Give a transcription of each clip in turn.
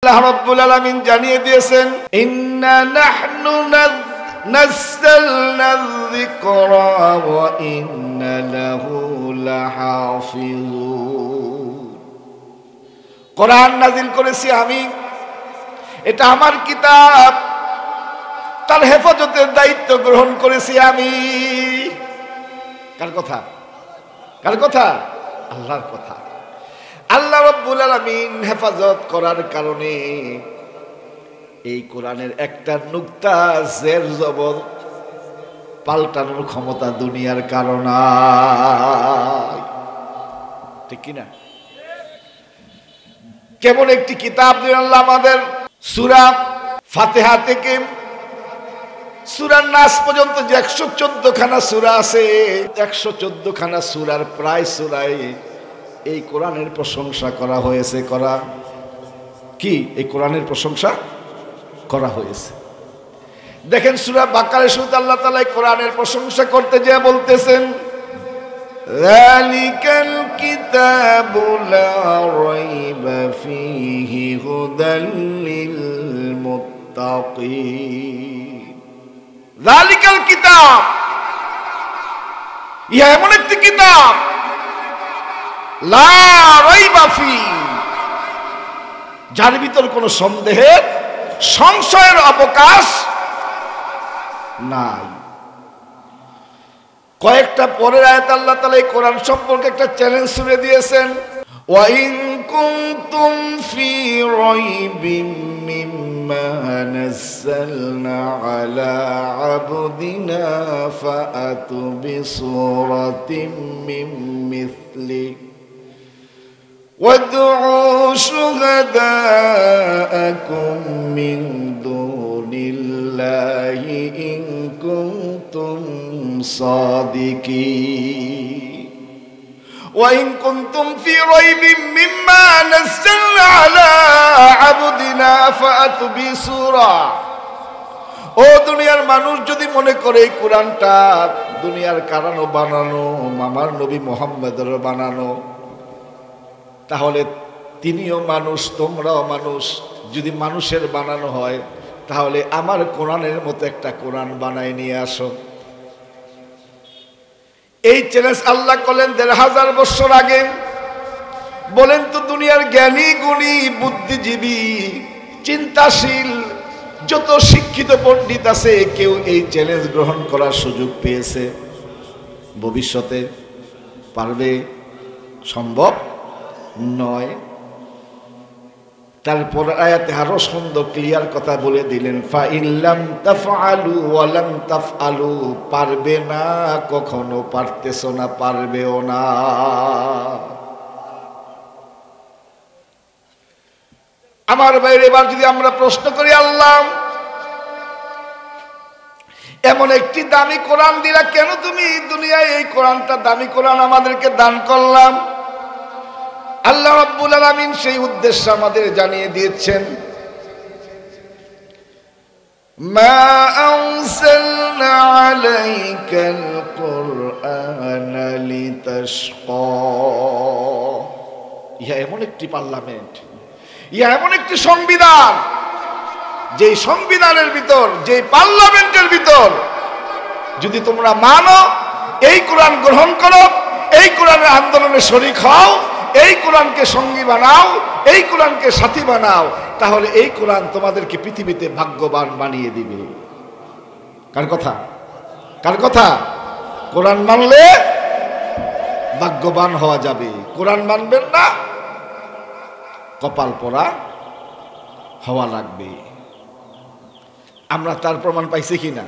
আল্লাহ রাব্বুল আলামিন জানিয়ে দিয়েছেন, ইন্না নাহনু নাযালনা যিকরা ওয়া ইন্না লাহু লাহাফিজুন। কোরআন নাযিল করেছি আমি, এটা আমার কিতাব, তার হেফাজতের দায়িত্ব গ্রহণ করেছি আমি। কার কথা? কার কথা? আল্লাহর কথা। আল্লাহ রাব্বুল আলামিন হেফাজত করার কারণে এই কোরআনের একটা নুকতা জের জবর পাল্টানোর ক্ষমতা দুনিয়ার কারণে, ঠিক কিনা? কেমন একটি কিতাব দিলেন আল্লাহ আমাদের। সূরা ফাতিহা থেকে সূরা নাস পর্যন্ত যে 114 খানা সূরা আছে, 114 খানা সূরার প্রায় সূরায় এই কোরআনের প্রশংসা করা হয়েছে। করা কি? এই কোরআনের প্রশংসা করা হয়েছে। দেখেন সূরা বাকারার শুরুতে আল্লাহ তাআলা এই কোরআনের প্রশংসা করতে যেয়ে বলতেছেন, যালিকাল কিতাবু লা রাইবা ফীহি হুদাল লিল মুত্তাকিন। যালিকাল কিতাব, ইহা এমন একটি কিতাব, লা রাইবা ফীহি, যার ভিতর কোনো সন্দেহের সংশয়ের অবকাশ নাই। কয়েকটা পরের আয়াতে আল্লাহ তাআলা এই কোরআন সম্পর্কে একটা চ্যালেঞ্জ ছুড়ে দিয়েছেন, ওয়া ইন কুনতুম ফি রাইবিম মিম্মা নাযালনা আলা আবদিনা ফাআতু বিসূরাতিম মিন মিসলি وادعوا شهداءكم من دون الله إن كنتم صادقين وإن كنتم في ريب مما نزلنا على عبدنا فأتوا بسورة। ও দুনিয়ার মানুষ যদি মনে করে এই কোরআনটা দুনিয়ার কারণে বানানো, আমার নবী মুহাম্মদের বানানো, তাহলে তিনিও মানুষ, তোমরাও মানুষ। যদি মানুষের বানানো হয় তাহলে আমার কোরআনের মতো একটা কোরআন বানায় নিয়ে আসো। এই চ্যালেঞ্জ আল্লাহ করলেন ১৫০০ বছর আগে। বলেন তো দুনিয়ার জ্ঞানী গুণী বুদ্ধিজীবী চিন্তাশীল যত শিক্ষিত পণ্ডিত আছে, কেউ এই চ্যালেঞ্জ গ্রহণ করার সুযোগ পেয়েছে? ভবিষ্যতে পারবে? সম্ভব নয়। তারপর আয়াতে আরো সুন্দর ক্লিয়ার কথা বলে দিলেন, ফা ইল্লাম তাফআলু ওয়া লাম তাফআলু, পারবে না, কখনো পারতেছো না, পারবেও না। আমার বাইরে এবার যদি আমরা প্রশ্ন করি, আল্লাহ এমন একটি দামি কোরআন দিলা, কেন তুমি দুনিয়ায় এই কোরআনটা দামি কোরআন আমাদেরকে দান করলাম? আল্লাহ রাব্বুল আলামিন সেই উদ্দেশ্য আমাদের জানিয়ে দিয়েছেন, মা আনসালনা আলাইকাল কুরআনা লিতাশকা। ইহা এমন একটি পার্লামেন্ট, ইহা এমন একটি সংবিধান, যেই সংবিধানের ভিতর, যেই পার্লামেন্টের ভিতর যদি তোমরা মানো, এই কোরআন গ্রহণ করো, এই কোরআনের আন্দোলনে শরীক হও, এই কোরআনকে সঙ্গী বানাও, এই কোরআনকে সাথী বানাও, তাহলে এই কোরআন তোমাদেরকে পৃথিবীতে ভাগ্যবান বানিয়ে দিবে। কার কথা? কার কথা? কোরআন মানলে ভাগ্যবান হওয়া যাবে, কোরআন মানবেন না, কপাল পোড়া হওয়া লাগবে। আমরা তার প্রমাণ পাইছি কিনা?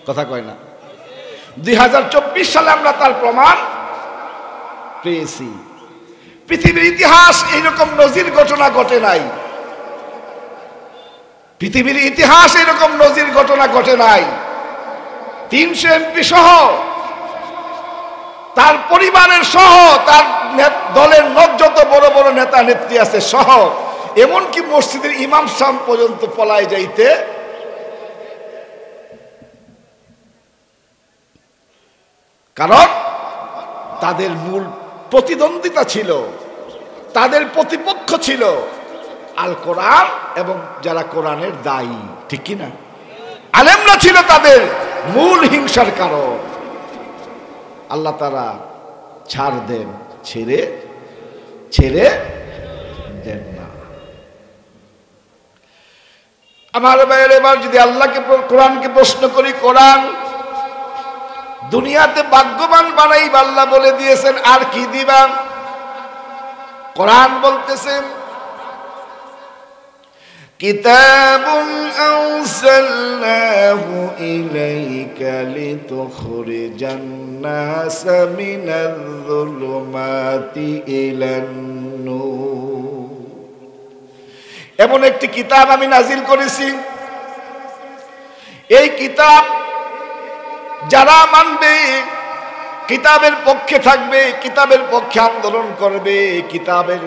কথা কয় না। 2024 সালে আমরা তার প্রমাণ পেয়েছি। পৃথিবীর ইতিহাস এইরকম নজির ঘটনা ঘটে নাই, পৃথিবীর ইতিহাস এরকম নজির ঘটনা ঘটে নাই। 300 এমপি সহ, তার পরিবারের সহ, তার দলের যত বড় বড় নেতা নেত্রী আছে সহ, এমনকি মসজিদের ইমাম সাহেব পর্যন্ত পলায় যাইতে কারণ তাদের মূল প্রতিদ্বন্দ্বিতা ছিল, তাদের প্রতিপক্ষ ছিল আল কোরআন এবং যারা কোরআনের দায়ী, ঠিক কি না? আলেমরা ছিল তাদের মূল হিংসার কারণ। আল্লাহ তারা ছাড় দেন, ছেড়ে দেন না। আমার ভাইয়ের, এবার যদি আল্লাহকে কোরআনকে প্রশ্ন করি, কোরআন দুনিয়াতে ভাগ্যবান বানাইবা আল্লাহ বলে দিয়েছেন, আর কি দিবা? কোরআন বলতেছেন কিতাবুন আরসালনাহু ইলাইকা লিতুখরিজান নাসা মিনাজ-যুলুমাতি ইলান-নূর। এমন একটি কিতাব আমি নাজিল করেছি, এই কিতাব যারা মানবে, কিতাবের পক্ষে থাকবে, কিতাবের পক্ষে আন্দোলন করবে, কিতাবের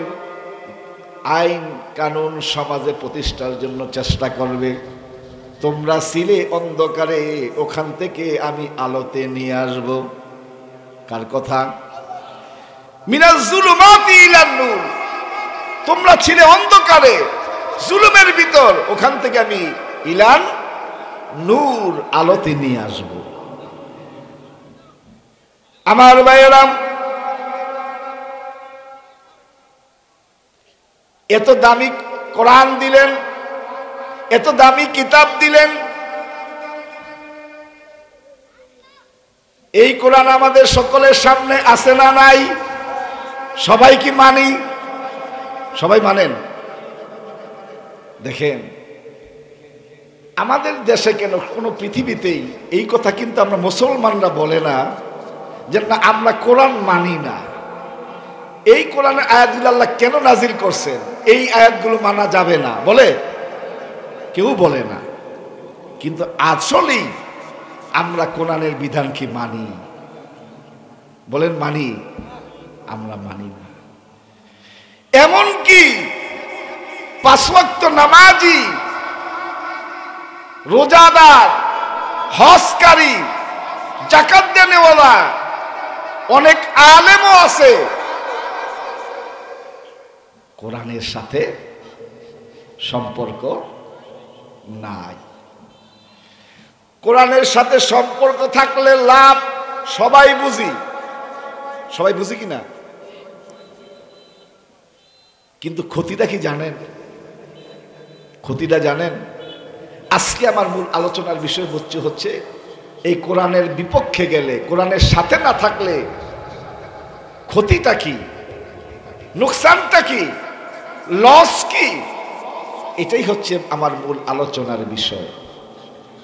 আইন কানুন সমাজে প্রতিষ্ঠার জন্য চেষ্টা করবে, তোমরা ছিলে অন্ধকারে, ওখান থেকে আমি আলোতে নিয়ে আসব। কার কথা? মিনাজ-যুলুমাতি ইলান-নূর। তোমরা ছিলে অন্ধকারে, জুলুমের ভিতর, ওখান থেকে আমি ইলান নূর, আলোতে নিয়ে আসব। আমার ভাইয়েরা, এত দামি কোরআন দিলেন, এত দামি কিতাব দিলেন, এই কোরআন আমাদের সকলের সামনে আছে না নাই? সবাই কি মানি? সবাই মানেন? দেখেন, আমাদের দেশে কেন, কোনো পৃথিবীতেই এই কথা কিন্তু আমরা মুসলমানরা বলে না যে না আমরা কোরআন মানি না। এই কোরআনের আয়াতগুলো আল্লাহ কেন নাজিল করছেন, এই আয়াতগুলো মানা যাবে না বলে কেউ বলে না। কিন্তু আসলেই আমরা কোরআনের বিধান কি মানি? বলেন মানি? আমরা মানি না। এমন কি 5 ওয়াক্ত নামাজি, রোজাদার, হজকারী, যাকাত দেনেওয়ালা অনেক আলেমও আছে, কোরআনের সাথে সম্পর্ক নাই। কোরআনের সাথে সম্পর্ক থাকলে লাভ সবাই বুঝি, সবাই বুঝি কিনা, কিন্তু ক্ষতিটা কি জানেন? ক্ষতিটা জানেন? আজকে আমার মূল আলোচনার বিষয়বস্তু হচ্ছে এই কোরআনের বিপক্ষে গেলে, কোরআনের সাথে না থাকলে ক্ষতিটা কি, নুকসানটা কি, লস কি, এটাই হচ্ছে আমার মূল আলোচনার বিষয়।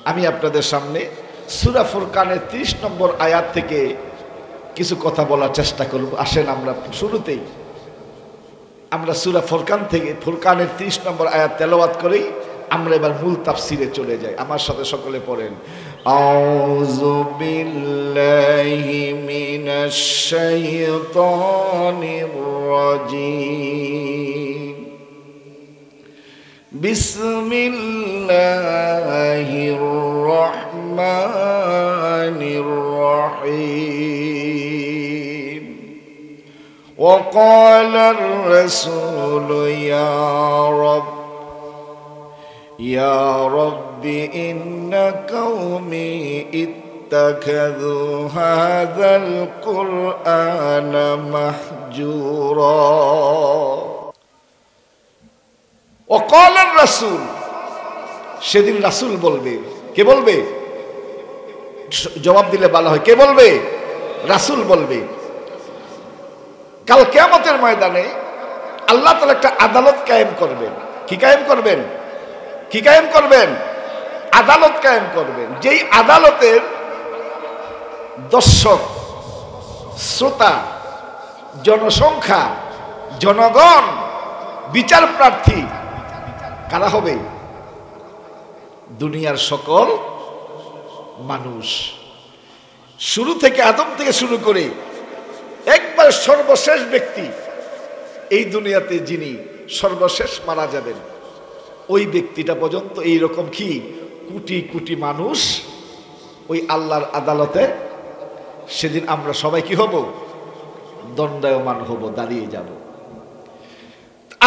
আমি আপনাদের সামনে সূরা ফুরকানের 30 নম্বর আয়াত থেকে কিছু কথা বলার চেষ্টা করব। আসেন আমরা শুরুতেই আমরা সূরা ফুরকান থেকে, ফুরকানের 30 নম্বর আয়াত তেলাওয়াত করেই আমরা এবার মূল তাফসিরে চলে যাই। আমার সাথে সকলে পড়েন, আউযু বিল্লাহি মিনাশ শাইতানির রাজীম, বিসমিল্লাহির রহমানির রহিম। وقال الرسول يا رب إن قومي اتخذوا هذا القرآن مهجورا। وقال الرسول, সেদিন রাসূল বলবে। কে বলবে? জবাব দিলে ভালো হয়। কে বলবে? রাসূল বলবে। কাল কিয়ামতের ময়দানে আল্লাহ তাআলা একটা আদালত কায়েম করবেন। কি কায়েম করবেন? কি কায়েম করবেন? আদালত কায়েম করবেন। যেই আদালতের দর্শক, শ্রোতা, জনসংখ্যা, জনগণ, বিচার প্রার্থী কারা হবে? দুনিয়ার সকল মানুষ, শুরু থেকে আদম থেকে শুরু করে একবার সর্বশেষ ব্যক্তি এই দুনিয়াতে যিনি সর্বশেষ মারা যাবেন, ওই ব্যক্তিটা পর্যন্ত এইরকম কি কোটি কোটি মানুষ ওই আল্লাহর আদালতে সেদিন আমরা সবাই কি হব? দণ্ডায়মান হব, দাঁড়িয়ে যাব।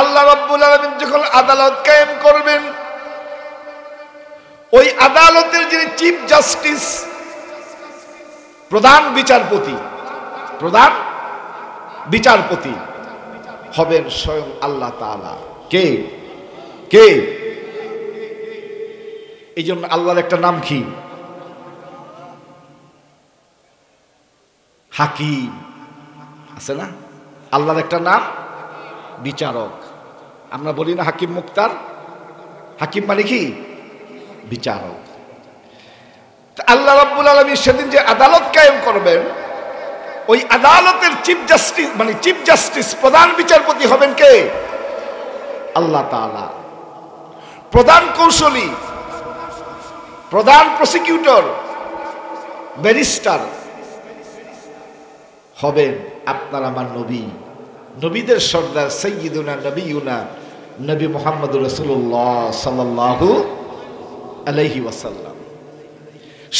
আল্লাহ রাব্বুল আলামিন যখন আদালত কায়েম করবেন, ওই আদালতের যিনি চিফ জাস্টিস, প্রধান বিচারপতি হবেন স্বয়ং আল্লাহ তাআলা। কে কে? এই জন্য আল্লাহর একটা নাম কি? হাকিম আছে না? আল্লাহর একটা নাম বিচারক। আমরা বলি না হাকিম মুক্তার? হাকিম মানে কি? বিচারক। আল্লাহ রাব্বুল আলামিন সেদিন যে আদালত কায়েম করবেন, ওই আদালতের চিফ জাস্টিস প্রধান বিচারপতি হবেন কে? আল্লাহ তাআলা। প্রধান কৌশলী, প্রধান প্রসিকিউটর, ব্যারিস্টার হবেন আপনার আমার নবী, নবীদের সর্দার সাইয়্যিদুনা নবিয়ুনা নবী মুহাম্মদুর রাসূলুল্লাহ সাল্লাল্লাহু আলাইহি ওয়াসাল্লাম।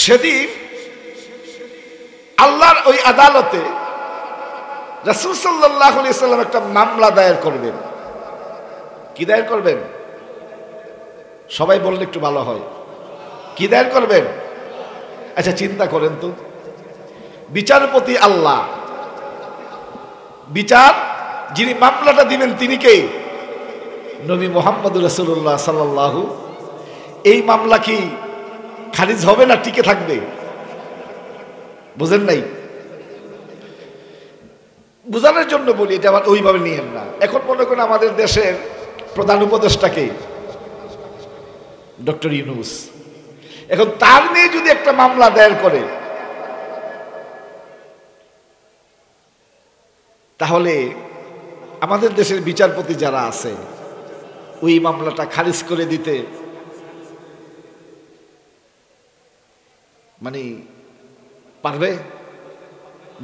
সেদিন আল্লাহর ওই আদালতে রাসূল সাল্লাল্লাহু আলাইহি ওয়াসাল্লাম একটা মামলা দায়ের করবেন। কি দায়ের করবেন? সবাই বললে একটু ভালো হয়। কি দায়ের করবেন? আচ্ছা চিন্তা করেন তো, বিচারপতি আল্লাহ, বিচার যিনি মামলাটা দিবেন তিনি কে? নবী মুহাম্মদুর রাসূলুল্লাহ সাল্লাল্লাহু। এই মামলা কি খারিজ হবে না টিকে থাকবে? বুঝেন নাই? বুঝানোর জন্য বলি, এটা আবার ওইভাবে নিয়েন না। এখন মনে করেন আমাদের দেশের প্রধান উপদেষ্টাকে ডক্টর ইউনূস, এখন তার নিয়ে যদি একটা মামলা দায়ের করে, তাহলে আমাদের দেশের বিচারপতি যারা আছে ওই মামলাটা খারিজ করে দিতে মানে পারবে?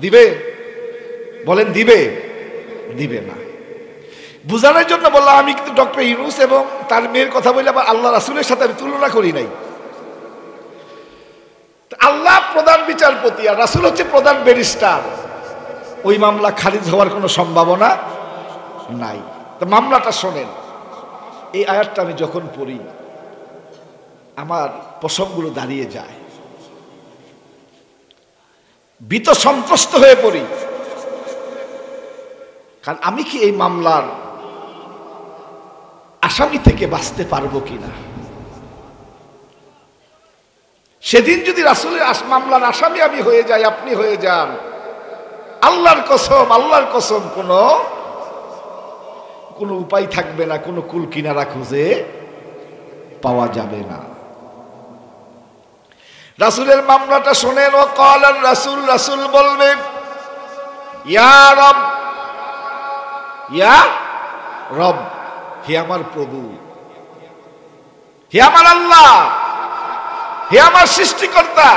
দিবে? বলেন দিবে? দিবে না। বুঝানোর জন্য বললাম, আমি কিন্তু ডক্টর ইউনূস এবং তার মেয়ের কথা বলে আবার আল্লাহ রাসূলের সাথে আমি তুলনা করি নাই। আল্লাহ প্রধান বিচারপতি আর রাসূল হচ্ছে প্রধান ব্যারিস্টার, ওই মামলা খারিজ হওয়ার কোনো সম্ভাবনা নাই। তো মামলাটা শোনেন। এই আয়াতটা আমি যখন পড়ি আমার পশমগুলো দাঁড়িয়ে যায়, ভীত সন্ত্রস্ত হয়ে পড়ি। কারণ আমি কি এই মামলার আসামি থেকে বাঁচতে পারবো কিনা? সেদিন যদি রাসূলের মামলার আসামি আমি হয়ে যাই, আপনি হয়ে যান, আল্লাহর কসম কোনো উপায় থাকবে না, কোনো কুল কিনারা খুঁজে পাওয়া যাবে না। রাসূলের মামলাটা শোনেন। ও ক্বালার রাসূল, রাসূল বলবে, ইয়া রব, ইয়া রব, হে আমার প্রভু, হে আমার আল্লাহ, হে আমার সৃষ্টিকর্তা,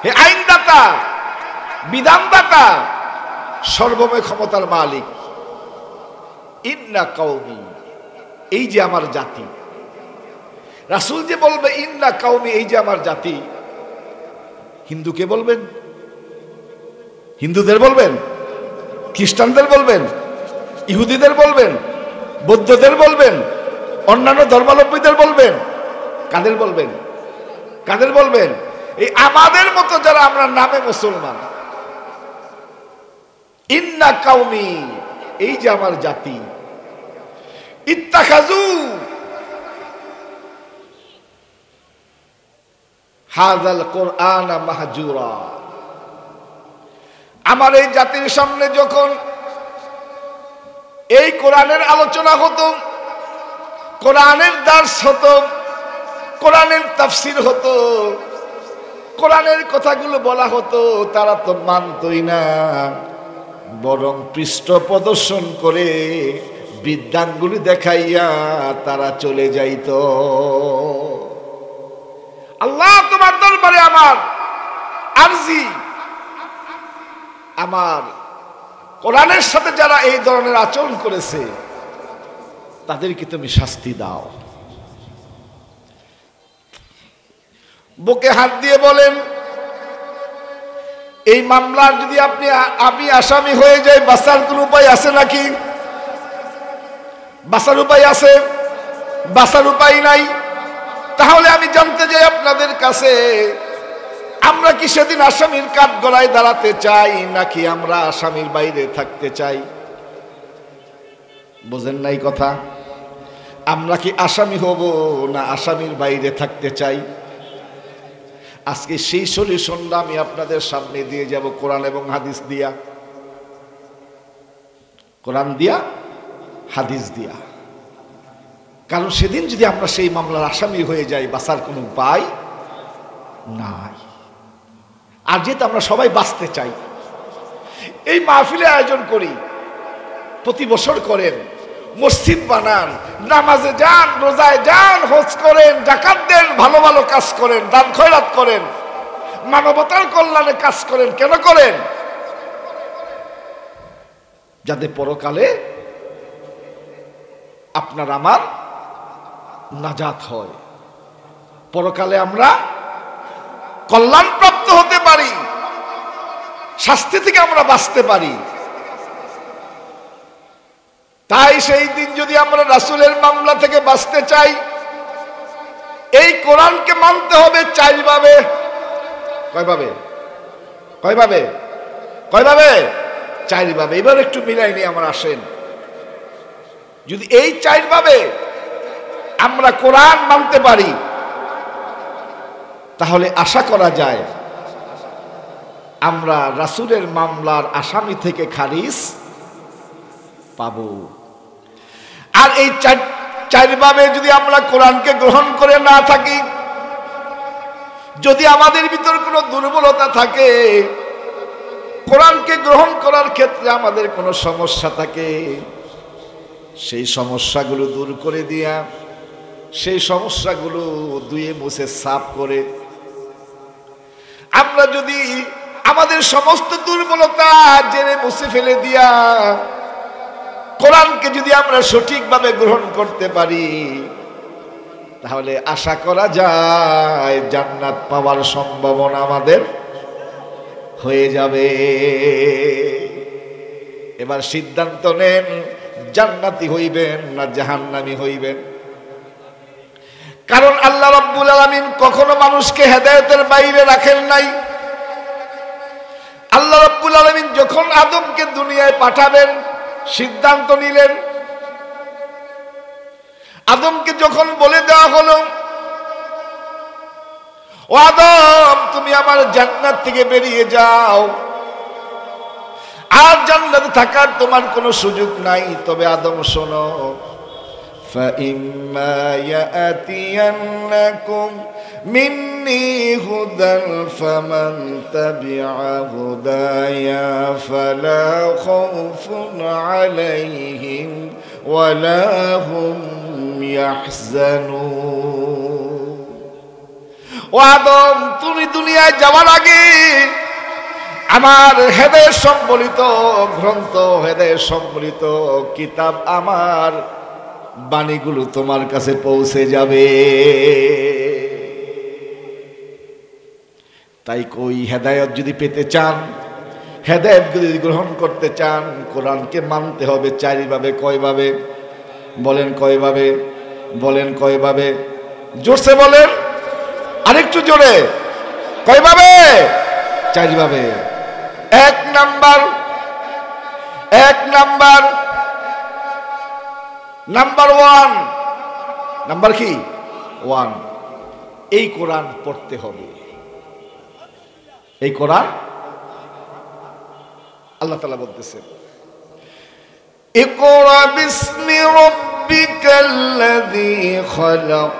হে আইনদাতা, বিধানদাতা, সর্বময় ক্ষমতার মালিক। ইন্না কওমি, এই যে আমার জাতি। রাসূল যে বলবে ইন্না কওমি, এই যে আমার জাতি, হিন্দুকে বলবেন? হিন্দুদের বলবেন? খ্রিস্টানদের বলবেন? ইহুদিদের বলবেন? বৌদ্ধদের বলবেন? অন্যান্য ধর্মাবলম্বীদের বলবেন? কাদের বলবেন? কাদের বলবেন? এই আমাদের মতো যারা আমরা নামে মুসলমান। ইন্না কওমি, এই যে আমার জাতি। ইত্তাখাযু হাযাল কুরআন মাহজুরা, আমার এই জাতির সামনে যখন এই কোরআনের আলোচনা হতো, কোরআনের দার্স হতো, কোরআনের তাফসীর হতো, কোরআনের কথাগুলো বলা হতো, তারা তো মানতই না, বরং পৃষ্ঠ প্রদর্শন করে বিদ্যাঙ্গুলি দেখাইয়া তারা চলে যাইত। আল্লাহ তোমার দরবারে আমার আরজি, আমার কোরআনের সাথে যারা এই ধরনের আচরণ করেছে তাদেরকে তুমি শাস্তি দাও। বুকে হাত দিয়ে বলেন, এই মামলার যদি আমি আসামি হয়ে যাই, বাঁচার কোন উপায় আছে নাকি? বাঁচার উপায় আছে, বাঁচার উপায় নাই। তাহলে আমি জানতে চাই আপনাদের কাছে, আমরা কি সেদিন আসামির কাঠ গলায় দাঁড়াতে চাই, নাকি আমরা আসামির বাইরে থাকতে চাই? বোঝেন নাই কথা? আমরা কি আসামি হব না আসামির বাইরে থাকতে চাই? আজকে সেই সলিউশনটা আমি আপনাদের সামনে দিয়ে যাব, কোরআন এবং হাদিস দিয়া। কোরআন দিয়া, হাদিস দিয়া। কারণ সেদিন যদি আমরা সেই মামলার আসামি হয়ে যাই, বাঁচার কোনো উপায় নাই। আর যেহেতু আমরা সবাই বাঁচতে চাই, এই মাহফিলে আয়োজন করি, প্রতি বছর করেন, মসজিদ বানান, নামাজে যান, রোজায় যান, হজ করেন, যাকাত দেন, ভালো ভালো কাজ করেন, দান খয়রাত করেন, মানবতার কল্যাণে কাজ করেন। কেন করেন? যাতে পরকালে আপনার আমার নাজাত হয়, পরকালে আমরা কল্যাণ প্রাপ্ত হতে পারি, শাস্তি থেকে আমরা বাঁচতে পারি। তাই সেই দিন যদি আমরা রাসূলের মামলা থেকে বাঁচতে চাই, এই কোরআনকে মানতে হবে চারভাবে। কয়ভাবে? কয়ভাবে? কয়ভাবে? চারভাবে। এবার একটু মিলাই নিয়ে আমরা আসেন। যদি এই চারভাবে আমরা কোরআন মানতে পারি, তাহলে আশা করা যায় আমরা রাসূলের মামলার আসামি থেকে খারিজ পাবো। আর এই চারভাবে যদি আমরা কোরআনকে গ্রহণ করে না থাকি, যদি আমাদের ভিতর কোনো দুর্বলতা থাকে, কোরআনকে গ্রহণ করার ক্ষেত্রে আমাদের কোনো সমস্যা থাকে, সেই সমস্যাগুলো দূর করে দিয়া, সেই সমস্যাগুলো ধুয়ে মুছে সাফ করে আমরা যদি আমাদের সমস্ত দুর্বলতা জেনে মুছে ফেলে দিয়া কোরআনকে যদি আমরা সঠিকভাবে গ্রহণ করতে পারি, তাহলে আশা করা যায় জান্নাত পাওয়ার সম্ভাবনা আমাদের হয়ে যাবে। এবার সিদ্ধান্ত নেন, জান্নাতি হইবেন না জাহান্নামী হইবেন। কারণ আল্লাহ রাব্বুল আলামিন কখনো মানুষকে হেদায়েতের বাইরে রাখেন নাই। আল্লাহ রাব্বুল আলামিন যখন আদমকে দুনিয়ায় পাঠাবেন, সিদ্ধান্ত নিলেন। আদমকে যখন বলে দেওয়া হলো, ও আদম, তুমি আমার জান্নাত থেকে বেরিয়ে যাও, আর জান্নাতে থাকার তোমার কোনো সুযোগ নাই। তবে আদম শোনো, فَإِمَّا يَأْتِيَنَّكُمْ مِنِّي هُدًى فَمَنْ تَبِعَ هُدَايَ فَلَا خَوْفٌ عَلَيْهِمْ وَلَا هُمْ يَحْزَنُونَ। ও আদম, তুমি দুনিয়ায় যাওয়ার আগে আমার হেদায়েত সম্বলিত গ্রন্থ, হেদায়েত সম্বলিত কিতাব, আমার বাণীগুলো তোমার কাছে পৌঁছে যাবে। তাই কই, হেদায়েত যদি পেতে চান, হেদায়েত যদি গ্রহণ করতে চান, কোরআনকে মানতে হবে চারভাবে। কয়ভাবে? বলেন কয়ভাবে? বলেন কয়ভাবে? জোরসে বলেন, আরেকটু জোরে। কয়ভাবে? চারভাবে। এক নাম্বার ওয়ান, নাম্বার কি? ওয়ান, এই কোরআন পড়তে হবে। এই কোরআন আল্লাহ তাআলা বলতেছেন, ইকরা বিসমি রাব্বিকাল্লাযী খালাক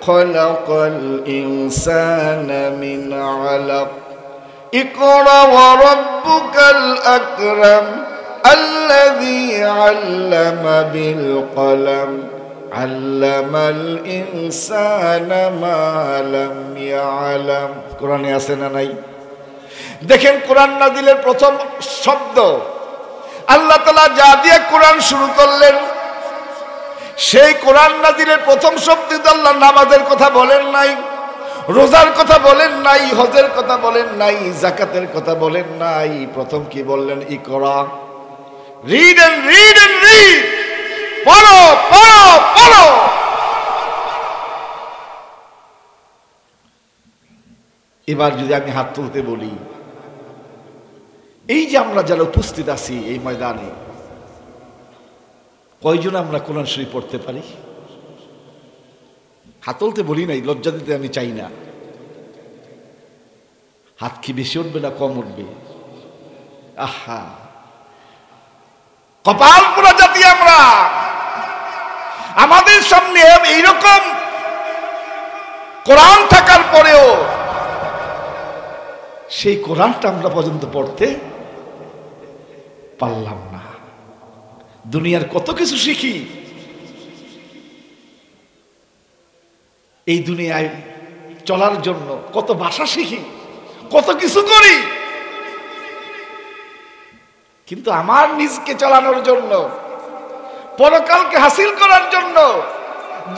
খালাকাল ইনসানা মিন আলাক ইকরা ওয়া রাব্বুকাল আকরাম الذي علم بالقلم علم الإنسان ما لم يعلم। কোরআনে আছে না নাই? দেখেন, কোরআন নাজিলের প্রথম শব্দ আল্লাহ তাআলা যা দিয়ে কোরআন শুরু করলেন, সেই কোরআন নাজিলের প্রথম শব্দ আল্লাহ নামাজের কথা বলেন নাই, রোজার কথা বলেন নাই, হজের কথা বলেন নাই, যাকাতের কথা বলেন নাই। প্রথম কি বললেন? ইকরা, read and read and read, পড়ো পড়ো পড়ো। এবার যদি আমি হাত তুলতে বলি, এই যে আমরা যারা উপস্থিত আছি এই ময়দানে, কয়জন আমরা কোরআন শরীফ পড়তে পারি? হাত তুলতে বলি নাই, লজ্জা দিতে আমি চাই না। হাত কি বেশি উঠবে না কম উঠবে? আহা, কপাল পোড়া জাতি আমরা। আমাদের সামনে এইরকম কোরআন থাকার পরেও সেই কোরআনটা আমরা পর্যন্ত পড়তে পারলাম না। দুনিয়ার কত কিছু শিখি, এই দুনিয়ায় চলার জন্য কত ভাষা শিখি, কত কিছু করি, কিন্তু আমার নিজকে চালানোর জন্য, পরকালকে হাসিল করার জন্য,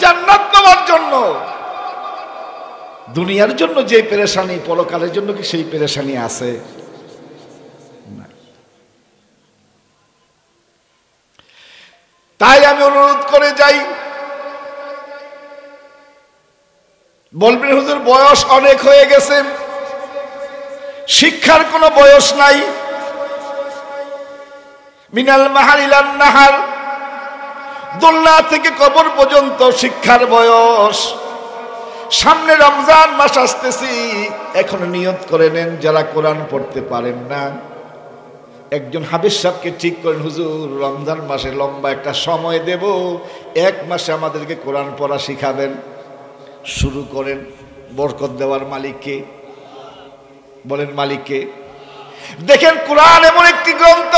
জান্নাত পাওয়ার জন্য, দুনিয়ার জন্য যে পেরেশানি, পরকালের জন্য কি সেই পেরেশানি আছে? তাই আমি অনুরোধ করে যাই, বলবেন হুজুর বয়স অনেক হয়ে গেছে, শিক্ষার কোনো বয়স নাই। মিনাল মাহার ইলান নাহার, দোলনা থেকে কবর পর্যন্ত শিক্ষার বয়স। সামনে রমজান মাস আসতেছি, এখন নিয়ত করে নেন যারা কোরআন পড়তে পারেন না, একজন হাফেজ সাহেবকে ঠিক করেন, হুজুর রমজান মাসে লম্বা একটা সময় দেব, 1 মাসে আমাদেরকে কোরআন পড়া শিখাবেন। শুরু করেন। বরকত দেওয়ার মালিককে বলেন, মালিককে। দেখেন কোরআন এমন একটি গ্রন্থ,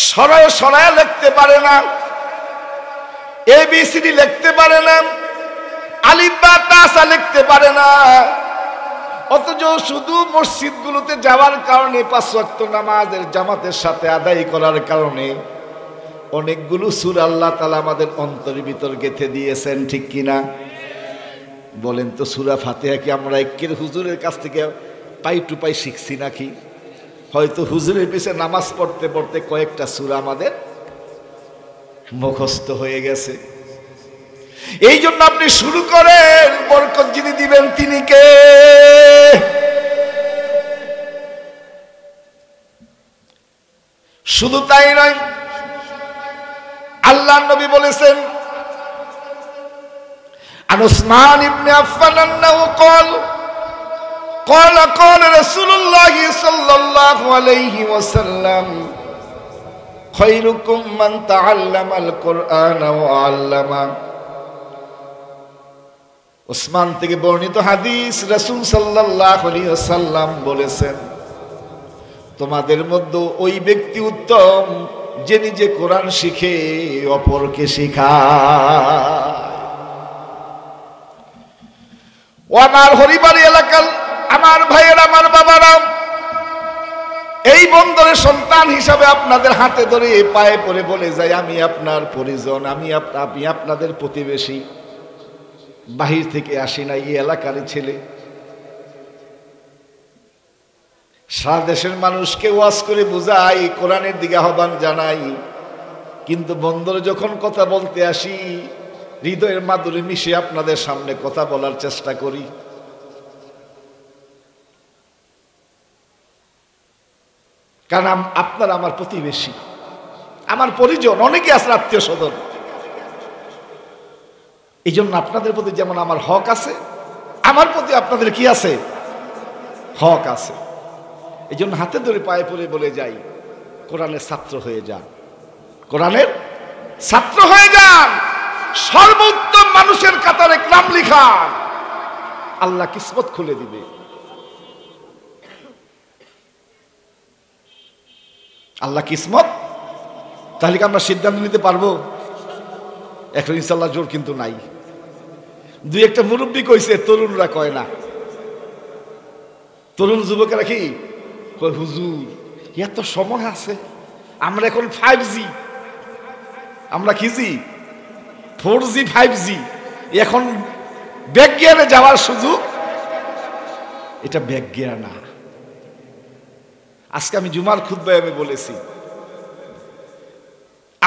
সরায় সরায় লিখতে পারে না, ABCD লিখতে পারে না, আলিফ বা তাসা লিখতে পারে না, অথচ শুধু মসজিদগুলোতে যাওয়ার কারণে, 5 ওয়াক্ত নামাজের জামাতের সাথে আদায় করার কারণে অনেকগুলো সূরা আল্লাহ তাআলা আমাদের অন্তরের ভিতর গেঁথে দিয়েছেন, ঠিক কিনা বলেন তো? সূরা ফাতিহা কি আমরা একের হুজুরের কাছ থেকে পাই টু পাই শিখছি নাকি? হয়তো হুজুরের পিছনে নামাজ পড়তে পড়তে কয়েকটা সূরা আমাদের মুখস্থ হয়ে গেছে। এই জন্য আপনি শুরু করেন, বরকত যিনি দিবেন তিনি কে? শুধু তাই নয়, আল্লাহর নবী বলেছেন, আন উসমান ইবনে আফফান আন্নাহু قال قال رسول الله صلى الله عليه وسلم خيركم من تعلم القرآن وعلمه। উসমান থেকে বর্ণিত হাদিস, রাসূল সাল্লাল্লাহু আলাইহি ওয়াসাল্লাম বলেছেন, তোমাদের মধ্যে ওই ব্যক্তি উত্তম যে নিজে কোরআন শিখে অপরকে শেখায়। ও আমার হরিবাড়ি এলাকার আমার ভাইয়ের, আমার বাবারা, এই বন্দরের সন্তান হিসাবে আপনাদের হাতে ধরে পায়ে পড়ে বলে যাই, আমি আপনার পরিজন, আমি আপনাদের প্রতিবেশী, বাহির থেকে আসি না, এই এলাকারই ছেলে। সারা দেশের মানুষকে ওয়াজ করে বুঝাই, কোরআনের দিকে আহ্বান জানাই, কিন্তু বন্দরে যখন কথা বলতে আসি, হৃদয়ের মাধুরী মিশে আপনাদের সামনে কথা বলার চেষ্টা করি। কারণ আপনারা আমার প্রতিবেশী, আমার পরিজন, অনেকে আছে আত্মীয় স্বজন। এই জন্য আপনাদের প্রতি যেমন আমার হক আছে, আমার প্রতি আপনাদের কি আছে? হক আছে। এই জন্য হাতে ধরে পায়ে পড়ে বলে যাই, কোরআনের ছাত্র হয়ে যান, কোরআনের ছাত্র হয়ে যান, সর্বোত্তম মানুষের কাতারে নাম লিখান, আল্লাহ কিসমত খুলে দিবে। আল্লাহ কিসমত। তাহলে কি আমরা সিদ্ধান্ত নিতে পারবো? এখন ইনশাল্লাহ জোর কিন্তু নাই। 2-1টা মুরব্বী কইছে, তরুণরা কয় না। তরুণ যুবকেরা কি কয়, হুজুর এত সময় আছে, আমরা এখন 5G, আমরা কি জি 4G 5G, এখন ব্যাকগিয়ারে যাওয়ার সুযোগ। এটা ব্যাকগিয়ার না। আজকে আমি জুমার খুতবায় আমি বলেছি,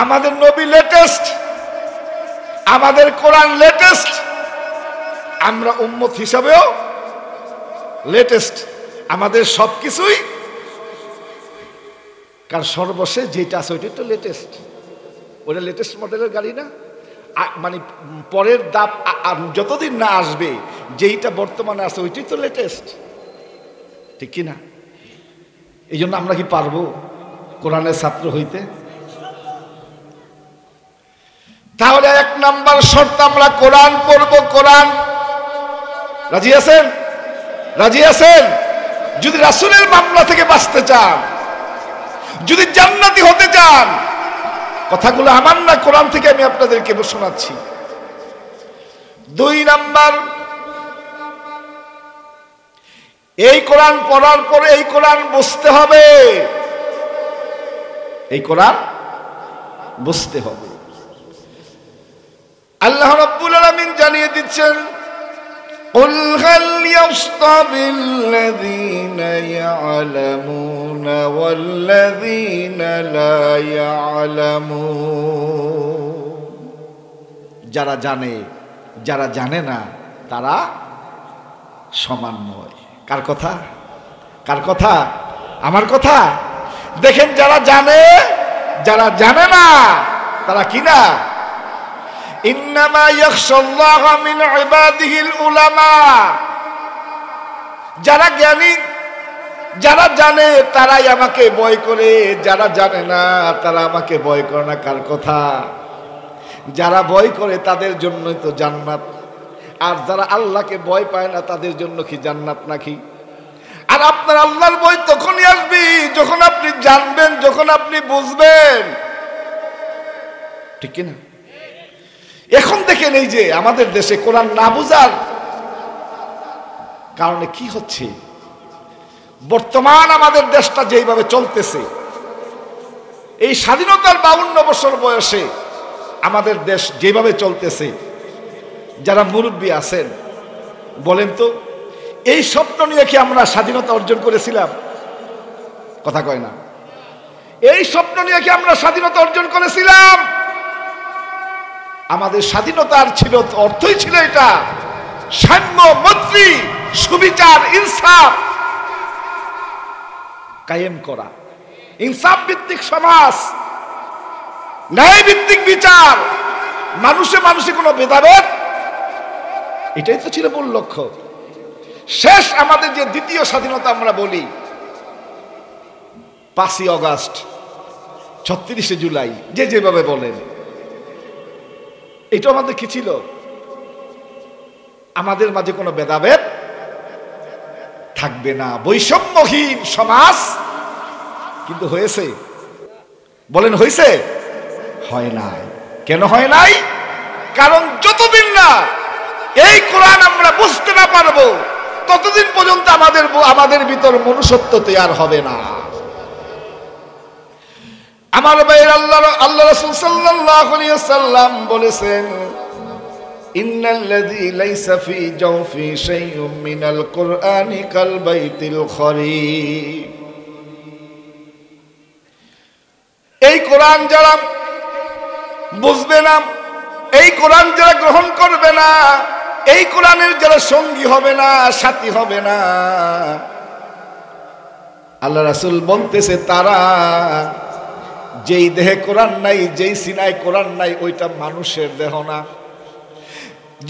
আমাদের নবী লেটেস্ট, আমাদের কোরআন লেটেস্ট, আমরা উম্মত হিসাবেও লেটেস্ট। আমাদের সবকিছুই, কারণ সর্বশেষ যেটা আছে ওইটাই তো লেটেস্ট। ওটা লেটেস্ট মডেলের গাড়ি না, মানে পরের দাপ যতদিন না আসবে যেইটা বর্তমানে আছে ওইটাই তো লেটেস্ট, ঠিক কি না? এই জন্য আমরা কি পারবো কোরআনের ছাত্র হইতে? তাহলে 1 নাম্বার শর্ত, আমরা কোরআন পড়বো। কোরআন, রাজি আছেন? রাজি আছেন? যদি রাসূলের মামলা থেকে বাঁচতে চান, যদি জান্নাতি হতে চান, কথাগুলো আমার না, কোরআন থেকে আমি আপনাদেরকে শোনাচ্ছি। 2 নাম্বার, এই কোরআন পড়ার পরে এই কোরআন বুঝতে হবে, এই কোরআন বুঝতে হবে। আল্লাহ রাব্বুল আলামিন জানিয়ে দিচ্ছেন, قُلْ هَلْ يَسْتَوِي الَّذِينَ يَعْلَمُونَ وَالَّذِينَ لَا يَعْلَمُونَ। যারা জানে, যারা জানে না, তারা সমান নয়। কার কথা? কার কথা? আমার কথা। দেখেন, যারা জানে, যারা জানে না, তারা কি না? ইন্নামা ইয়াখশাল্লাহা মিন ইবাদিহিল উলামা। যারা জ্ঞানী, যারা জানে তারাই আমাকে ভয় করে, যারা জানে না তারা আমাকে ভয় করে না। কার কথা? যারা ভয় করে তাদের জন্যই তো জান্নাত, আর যারা আল্লাহকে ভয় পায় না তাদের জন্য কি জান্নাত নাকি? আর আপনার আল্লাহর ভয় তখনই আসবে যখন আপনি জানবেন, যখন আপনি বুঝবেন, ঠিক কিনা? এখন দেখেন, এই যে আমাদের দেশে কোরআন না বুঝার কারণে কি হচ্ছে, বর্তমান আমাদের দেশটা যেইভাবে চলতেছে, এই স্বাধীনতার 52 বছর বয়সে আমাদের দেশ যেভাবে চলতেছে, যারা মুরব্বী আছেন বলেন তো, এই স্বপ্ন নিয়ে কি আমরা স্বাধীনতা অর্জন করেছিলাম? কথা কয় না। এই স্বপ্ন নিয়ে কি আমরা স্বাধীনতা অর্জন করেছিলাম? আমাদের স্বাধীনতার ছিল, অর্থই ছিল এটা, সাম্য, মৈত্রী, সুবিচার, ইনসাফ কায়েম করা, ইনসাফ ভিত্তিক সমাজ, ন্যায় ভিত্তিক বিচার, মানুষে মানুষে কোনো ভেদাভেদ, এটাই তো ছিল মূল লক্ষ্য। শেষ আমাদের যে দ্বিতীয় স্বাধীনতা আমরা বলি, 5ই অগাস্ট, 36শে জুলাই, যে যেভাবে বলেন, এটা আমাদের কি ছিল? আমাদের মাঝে কোনো ভেদাভেদ থাকবে না, বৈষম্যহীন সমাজ। কিন্তু হয়েছে? বলেন হয়েছে? হয় নাই। কেন হয় নাই? কারণ যতদিন না এই কোরআন আমরা বুঝতে না পারবো, ততদিন পর্যন্ত আমাদের ভিতর মনুষ্যত্ব তৈরি হবে না। আমার ভাইয়ের, আল্লাহ রাসূল সাল্লাল্লাহু আলাইহি ওয়াসাল্লাম বলেছেন, ইন্নাল্লাযী লাইসা ফী জাওফি শাইউম মিনাল কুরআনি কাল বাইতিল খরিব। এই কোরআন যারা বুঝবে না, এই কোরআন যারা গ্রহণ করবে না, এই কোরআনের যারা সঙ্গী হবে না, সাথী হবে না, আল্লাহ রাসূল বলতেছে, তারা যেই দেহে কোরআন নাই, যেই সিনায় কোরআন নাই, ওইটা মানুষের দেহ না।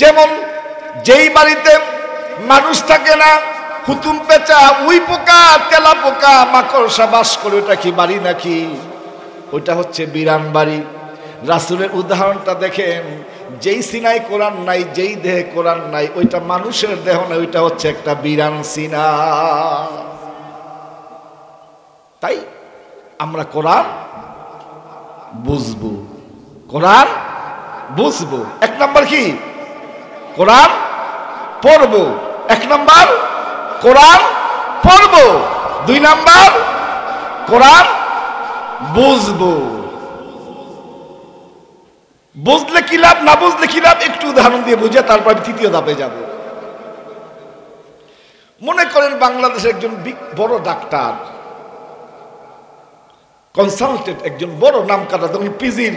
যেমন যেই বাড়িতে মানুষ থাকে না, হুতুম পেঁচা, উই পোকা, তেলা পোকা, মাকড়সা বাস করে, ওটা কি বাড়ি নাকি? ওইটা হচ্ছে বিরান বাড়ি। রাসূলের উদাহরণটা দেখেন, যেই সিনায় কোরআন নাই, যেই দেহে কোরআন নাই, ওইটা মানুষের দেহ না, ওইটা হচ্ছে একটা বিরান সিনা। তাই আমরা কোরআন বুঝবো, কোরআন বুঝবো। 1 নাম্বার কি? কোরআন পড়বো। 1 নাম্বার কোরআন পড়বো। 2 নাম্বার কোরআন বুঝবো। বুঝলে কি লাভ, না বুঝলে কি লাভ, একটু উদাহরণ দিয়ে বুঝে তারপর 3য় ধাপে যাব। মনে করেন বাংলাদেশের একজন বড় ডাক্তার কনসালটেন্ট, একজন বড় নাম কাটা, তখন পিজির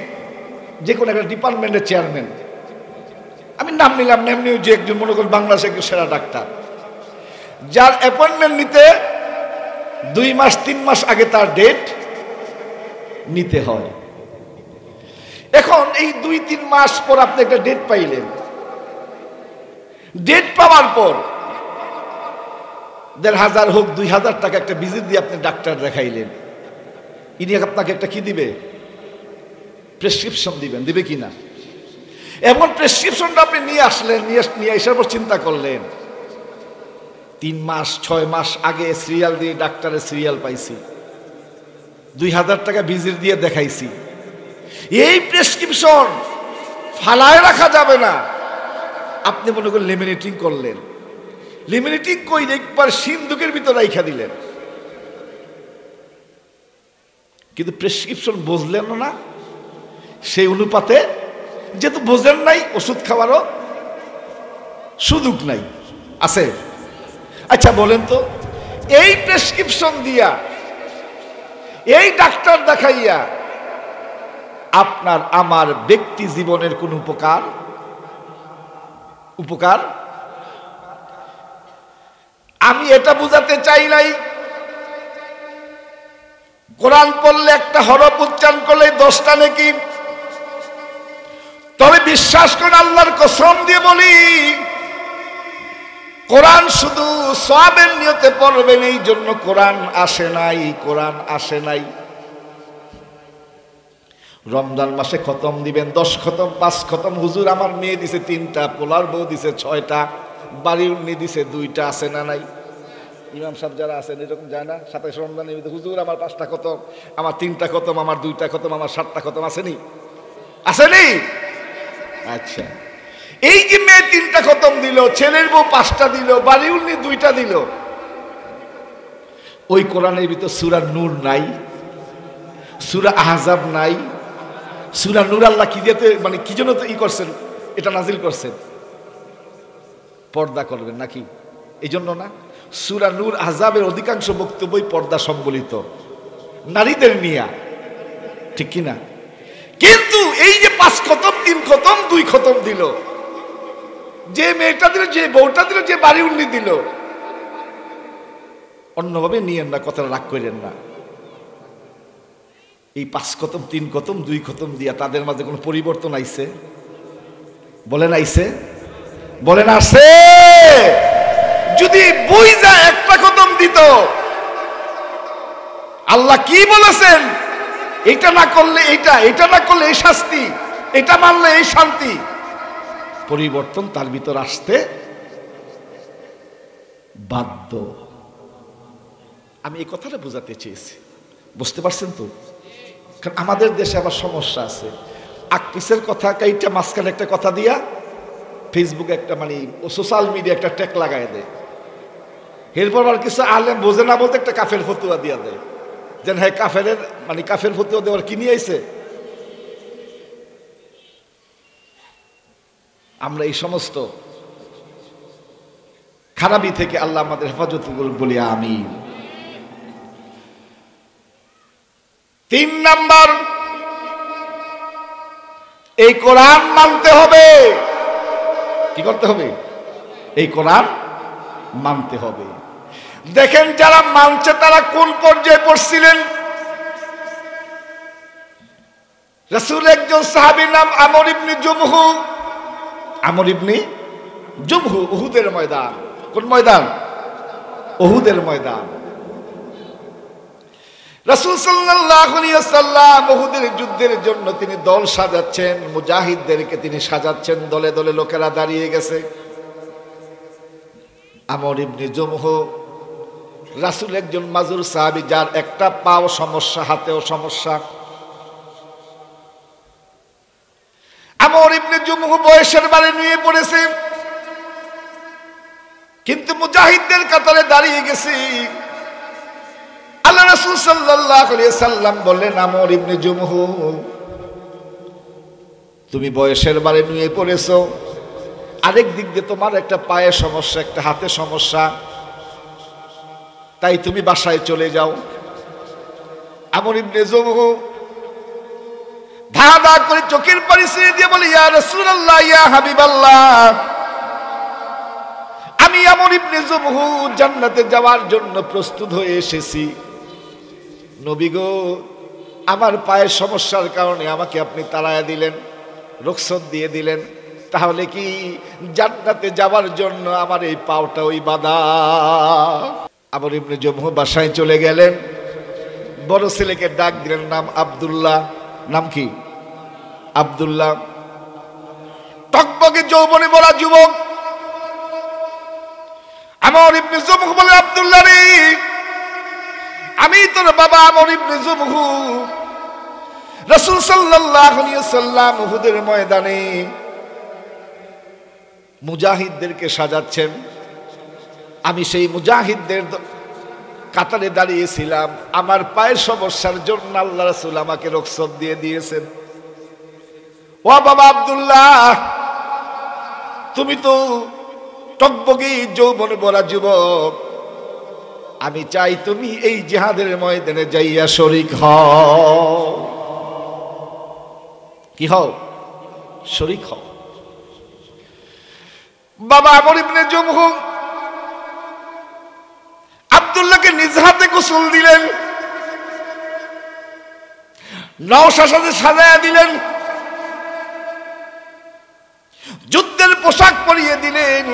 যে কোনো একটা ডিপার্টমেন্টের চেয়ারম্যান, আমি নাম নিলাম না, এমনি যে একজন মনে করেন বাংলাদেশে একজন সেরা ডাক্তার, যার অ্যাপয়েন্টমেন্ট নিতে 2 মাস 3 মাস আগে তার ডেট নিতে হয়। এখন এই 2-3 মাস পর আপনি একটা ডেট পাইলেন, ডেট পাওয়ার পর 1500 হোক 2000 টাকা একটা ভিজিট দিয়ে আপনি ডাক্তার দেখাইলেন, ইনি আপনাকে একটা কি দিবে? প্রেসক্রিপশন দিবেন, দিবে কি না? এমন প্রেসক্রিপশনটা আপনি নিয়ে আসলেন, নিয়ে আসার পর চিন্তা করলেন 3 মাস 6 মাস আগে সিরিয়াল দিয়ে ডাক্তারের সিরিয়াল পাইছি, 2000 টাকা ভিজিট দিয়ে দেখাইছি, এই প্রেসক্রিপশন ফালায় রাখা যাবে না। আপনি মনে করেন লেমিনেটিং করলেন, লেমিনেটিং কইলে একবার সিন্ধুকের ভিতর রাইখা দিলেন, কিন্তু প্রেসক্রিপশন বুঝলেন না, সেই অনুপাতে যেহেতু বোঝেন নাই, ওষুধ খাওয়ারও সুযোগ নাই, আছে? আচ্ছা বলেন তো, এই প্রেসক্রিপশন দিয়া এই ডাক্তার দেখাইয়া আপনার আমার ব্যক্তি জীবনের কোন উপকার? আমি এটা বুঝাতে চাই নাই কোরআন পড়লে একটা হরফ উচ্চারণ করলে 10টা নেকি। তবে বিশ্বাস করে আল্লাহর কসম দিয়ে বলি, কোরআন শুধু সওয়াবের নিয়তে পড়বেন, এই জন্য কোরআন আসে নাই। রমজান মাসে খতম দিবেন, 10 খতম 5 খতম। হুজুর আমার মেয়ে দিছে 3টা, পোলার বউ দিছে 6টা, বাড়ির উনি দিছে 2টা, আছে না নাই? ইমাম সাহেব যারা আছেন এরকম যায় না? 27 রমজানে হুজুর আমার 5টা খতম, আমার 3টা খতম, আমার 2টা খতম, আমার 7টা খতম, আসেনি? আচ্ছা, এই যে মেয়ে 3টা খতম দিল, ছেলের বউ 5টা দিল, বাড়ির উনি 2টা দিল, ওই কোরআনের ভিতর সূরা নূর নাই, সূরা আহজাব নাই। সূরা নূর আল্লাহ কি দিতে, মানে কি জন্য তো করছেন, এটা নাজিল করছেন? পর্দা করবেন নাকি? এই জন্য না? সূরা নূর আহজাবের অধিকাংশ বক্তব্যই পর্দা সম্বলিত, নারীদের নিয়া, ঠিক কি না? কিন্তু এই যে 5 খতম 3 খতম 2 খতম দিল, যে মেয়েটা দিল, যে বউটা দিল, যে বাড়ি উন্নি দিল, অন্যভাবে নিয়েন না, কথাটা রাগ করেন না। এই 5 খতম 3 খতম 2 খতম দিয়া তাদের মাঝে কোনো পরিবর্তন আইছে? বলেন আইছে? বলেন আসে? যদি বুইজা একটা খতম দিত, আল্লাহ কি বলেছেন, এটা না করলে এটা, এটা না করলে এই শাস্তি, এটা মানলে এই শান্তি, পরিবর্তন তার ভিতর আসতে বাধ্য। আমি এই কথাটা বোঝাতে চেয়েছি, বুঝতে পারছেন তো? কারণ আমাদের দেশে আবার সমস্যা আছে, আকপিসের কথা কাইটা মাঝখানে একটা কথা দিয়া ফেসবুকে একটা, মানে সোশ্যাল মিডিয়া একটা ট্যাগ লাগাই দেয়, এরপর আর কিছু আলেম বোঝে না বলতে একটা কাফের ফতুয়া দিয়া দেয়, যেন হ্যাঁ কাফেরের, মানে কাফের ফতুয়া দেওয়ার কি নিয়ে আইছে। আমরা এই সমস্ত খারাপি থেকে আল্লাহ আমাদের হেফাজত করুন, বলি আমিন। 3 নাম্বার, এই কোরআন মানতে হবে। কি করতে হবে? এই কোরআন মানতে হবে। দেখেন যারা মানছে তারা কোন পর্যায়ে পড়ছিলেন। রাসূল একজন সাহাবীর নাম আমর ইবনে জুমহু। আমর ইবনে জুমহু উহুদের ময়দান। কোন ময়দান? উহুদের ময়দান। রাসূল সাল্লাল্লাহু আলাইহি ওয়াসাল্লাম উহুদের যুদ্ধের জন্য তিনি দল সাজাচ্ছেন, মুজাহিদদেরকে তিনি সাজাচ্ছেন, দলে দলে লোকেরা দাঁড়িয়ে গেছে। আমর ইবনে জুমহু রাসূল একজন মাজুর সাহাবী, যার একটা পাও সমস্যা, হাতেও সমস্যা। আমর ইবনে জুমহু বয়সের বারে নিয়ে পড়েছে, কিন্তু মুজাহিদদের কাতারে দাঁড়িয়ে গেছে। আল্লাহ রাসূল সাল্লাল্লাহু আলাইহি সাল্লাম বললেন, আমর ইবনে জুমহু তুমি বয়সের বারে নিয়ে পড়েছো, আরেক দিক দিয়ে তোমার একটা পায়ে সমস্যা, একটা হাতে সমস্যা, তাই তুমি বাসায় চলে যাও। আমর ইবনে জুমহু ধা ধা করে চোখের পানি ছেড়ে দিয়ে বলে, ইয়া রাসূলুল্লাহ, ইয়া হাবিবাল্লাহ, আমি আমর ইবনে জুমহু জান্নাতে যাওয়ার জন্য প্রস্তুত হয়ে এসেছি। নবী গো, আমার পায়ের সমস্যার কারণে আমাকে আপনি তাড়ায়া দিলেন, রুখসত দিয়ে দিলেন, তাহলে কি জান্নাতে যাওয়ার জন্য আমার এই পাওটা ওই বাধা? আমর ইবনে জুমহু বাসায় চলে গেলেন, বড় ছেলেকে ডাক দিলেন, নাম আব্দুল্লাহ। নাম কি? আব্দুল্লাহ। টকবকে যৌবনে বলা যুবক। আমর ইবনে জুমহু বলে, আব্দুল্লাহ রে, আমি তোর বাবা আমর ইবনে জুমহু। রাসূল সাল্লাল্লাহু আলাইহি ওয়াসাল্লাম উহুদের ময়দানে মুজাহিদদেরকে সাজাচ্ছেন, আমি সেই মুজাহিদদের কাতারে দাঁড়িয়েছিলাম। আমার পায়ের সমস্যার জন্য আল্লাহ রাসূল আমাকে রুখসত দিয়ে দিয়েছেন। ও বাবা আব্দুল্লাহ, তুমি তো টকবকে যৌবনে বলা যুবক, আমি চাই তুমি এই জিহাদের ময়দানে যাইয়া শরীক হও। কি হও? শরীক হও। বাবা আমর ইবনে জুমহু আব্দুল্লাহকে নিজ হাতে গোসল দিলেন, নওশার সাথে সাজায়া দিলেন, যুদ্ধের পোশাক পরিয়ে দিলেন,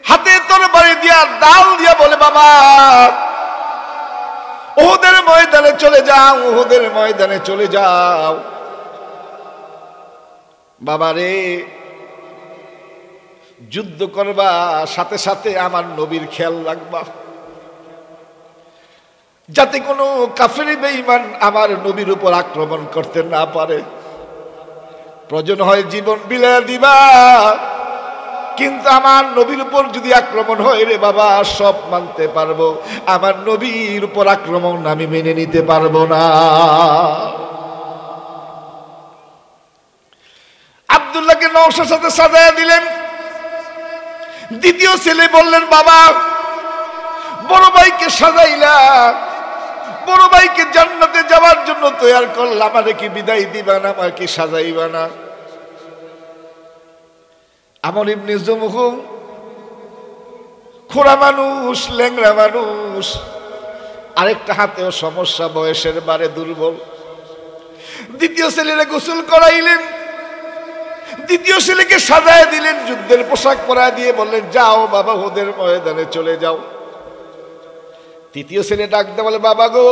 হাতে তরবারি দিয়া ডাল দিয়া বলে, বাবা উহুদের ময়দানে চলে যাও, উহুদের ময়দানে চলে যাও। বাবা রে, যুদ্ধ করবা, সাথে সাথে আমার নবীর খেয়াল রাখবা, যাতে কোনো কাফের বেঈমান আমার নবীর উপর আক্রমণ করতে না পারে। প্রয়োজন হয় জীবন বিলায় দিবা, কিন্তু আমার নবীর উপর যদি আক্রমণ হয় রে বাবা, সব মানতে পারবো, আমার নবীর উপর আক্রমণ আমি মেনে নিতে পারবো না। আব্দুল্লাহকে নওশার সাথে সাজায়া দিলেন। দ্বিতীয় ছেলে বললেন, বাবা বড় ভাইকে সাজাইলা, বড় ভাইকে জান্নাতে যাওয়ার জন্য তৈয়ার করলাম, আমারে কি বিদায় দিবা না, আমার কি সাজাইবা না? আমর ইবনে জুমহু খোড়া মানুষ, ল্যাংড়া মানুষ, আরেকটা হাতেও সমস্যা, বয়সের বারে দুর্বল। দ্বিতীয় ছেলেরে গোসল করাইলেন, দ্বিতীয় ছেলেকে সাজায় দিলেন, যুদ্ধের পোশাক পরায় দিয়ে বললেন, যাও বাবা ওদের ময়দানে চলে যাও। তৃতীয় ছেলে ডাকতে বলে, বাবা গো,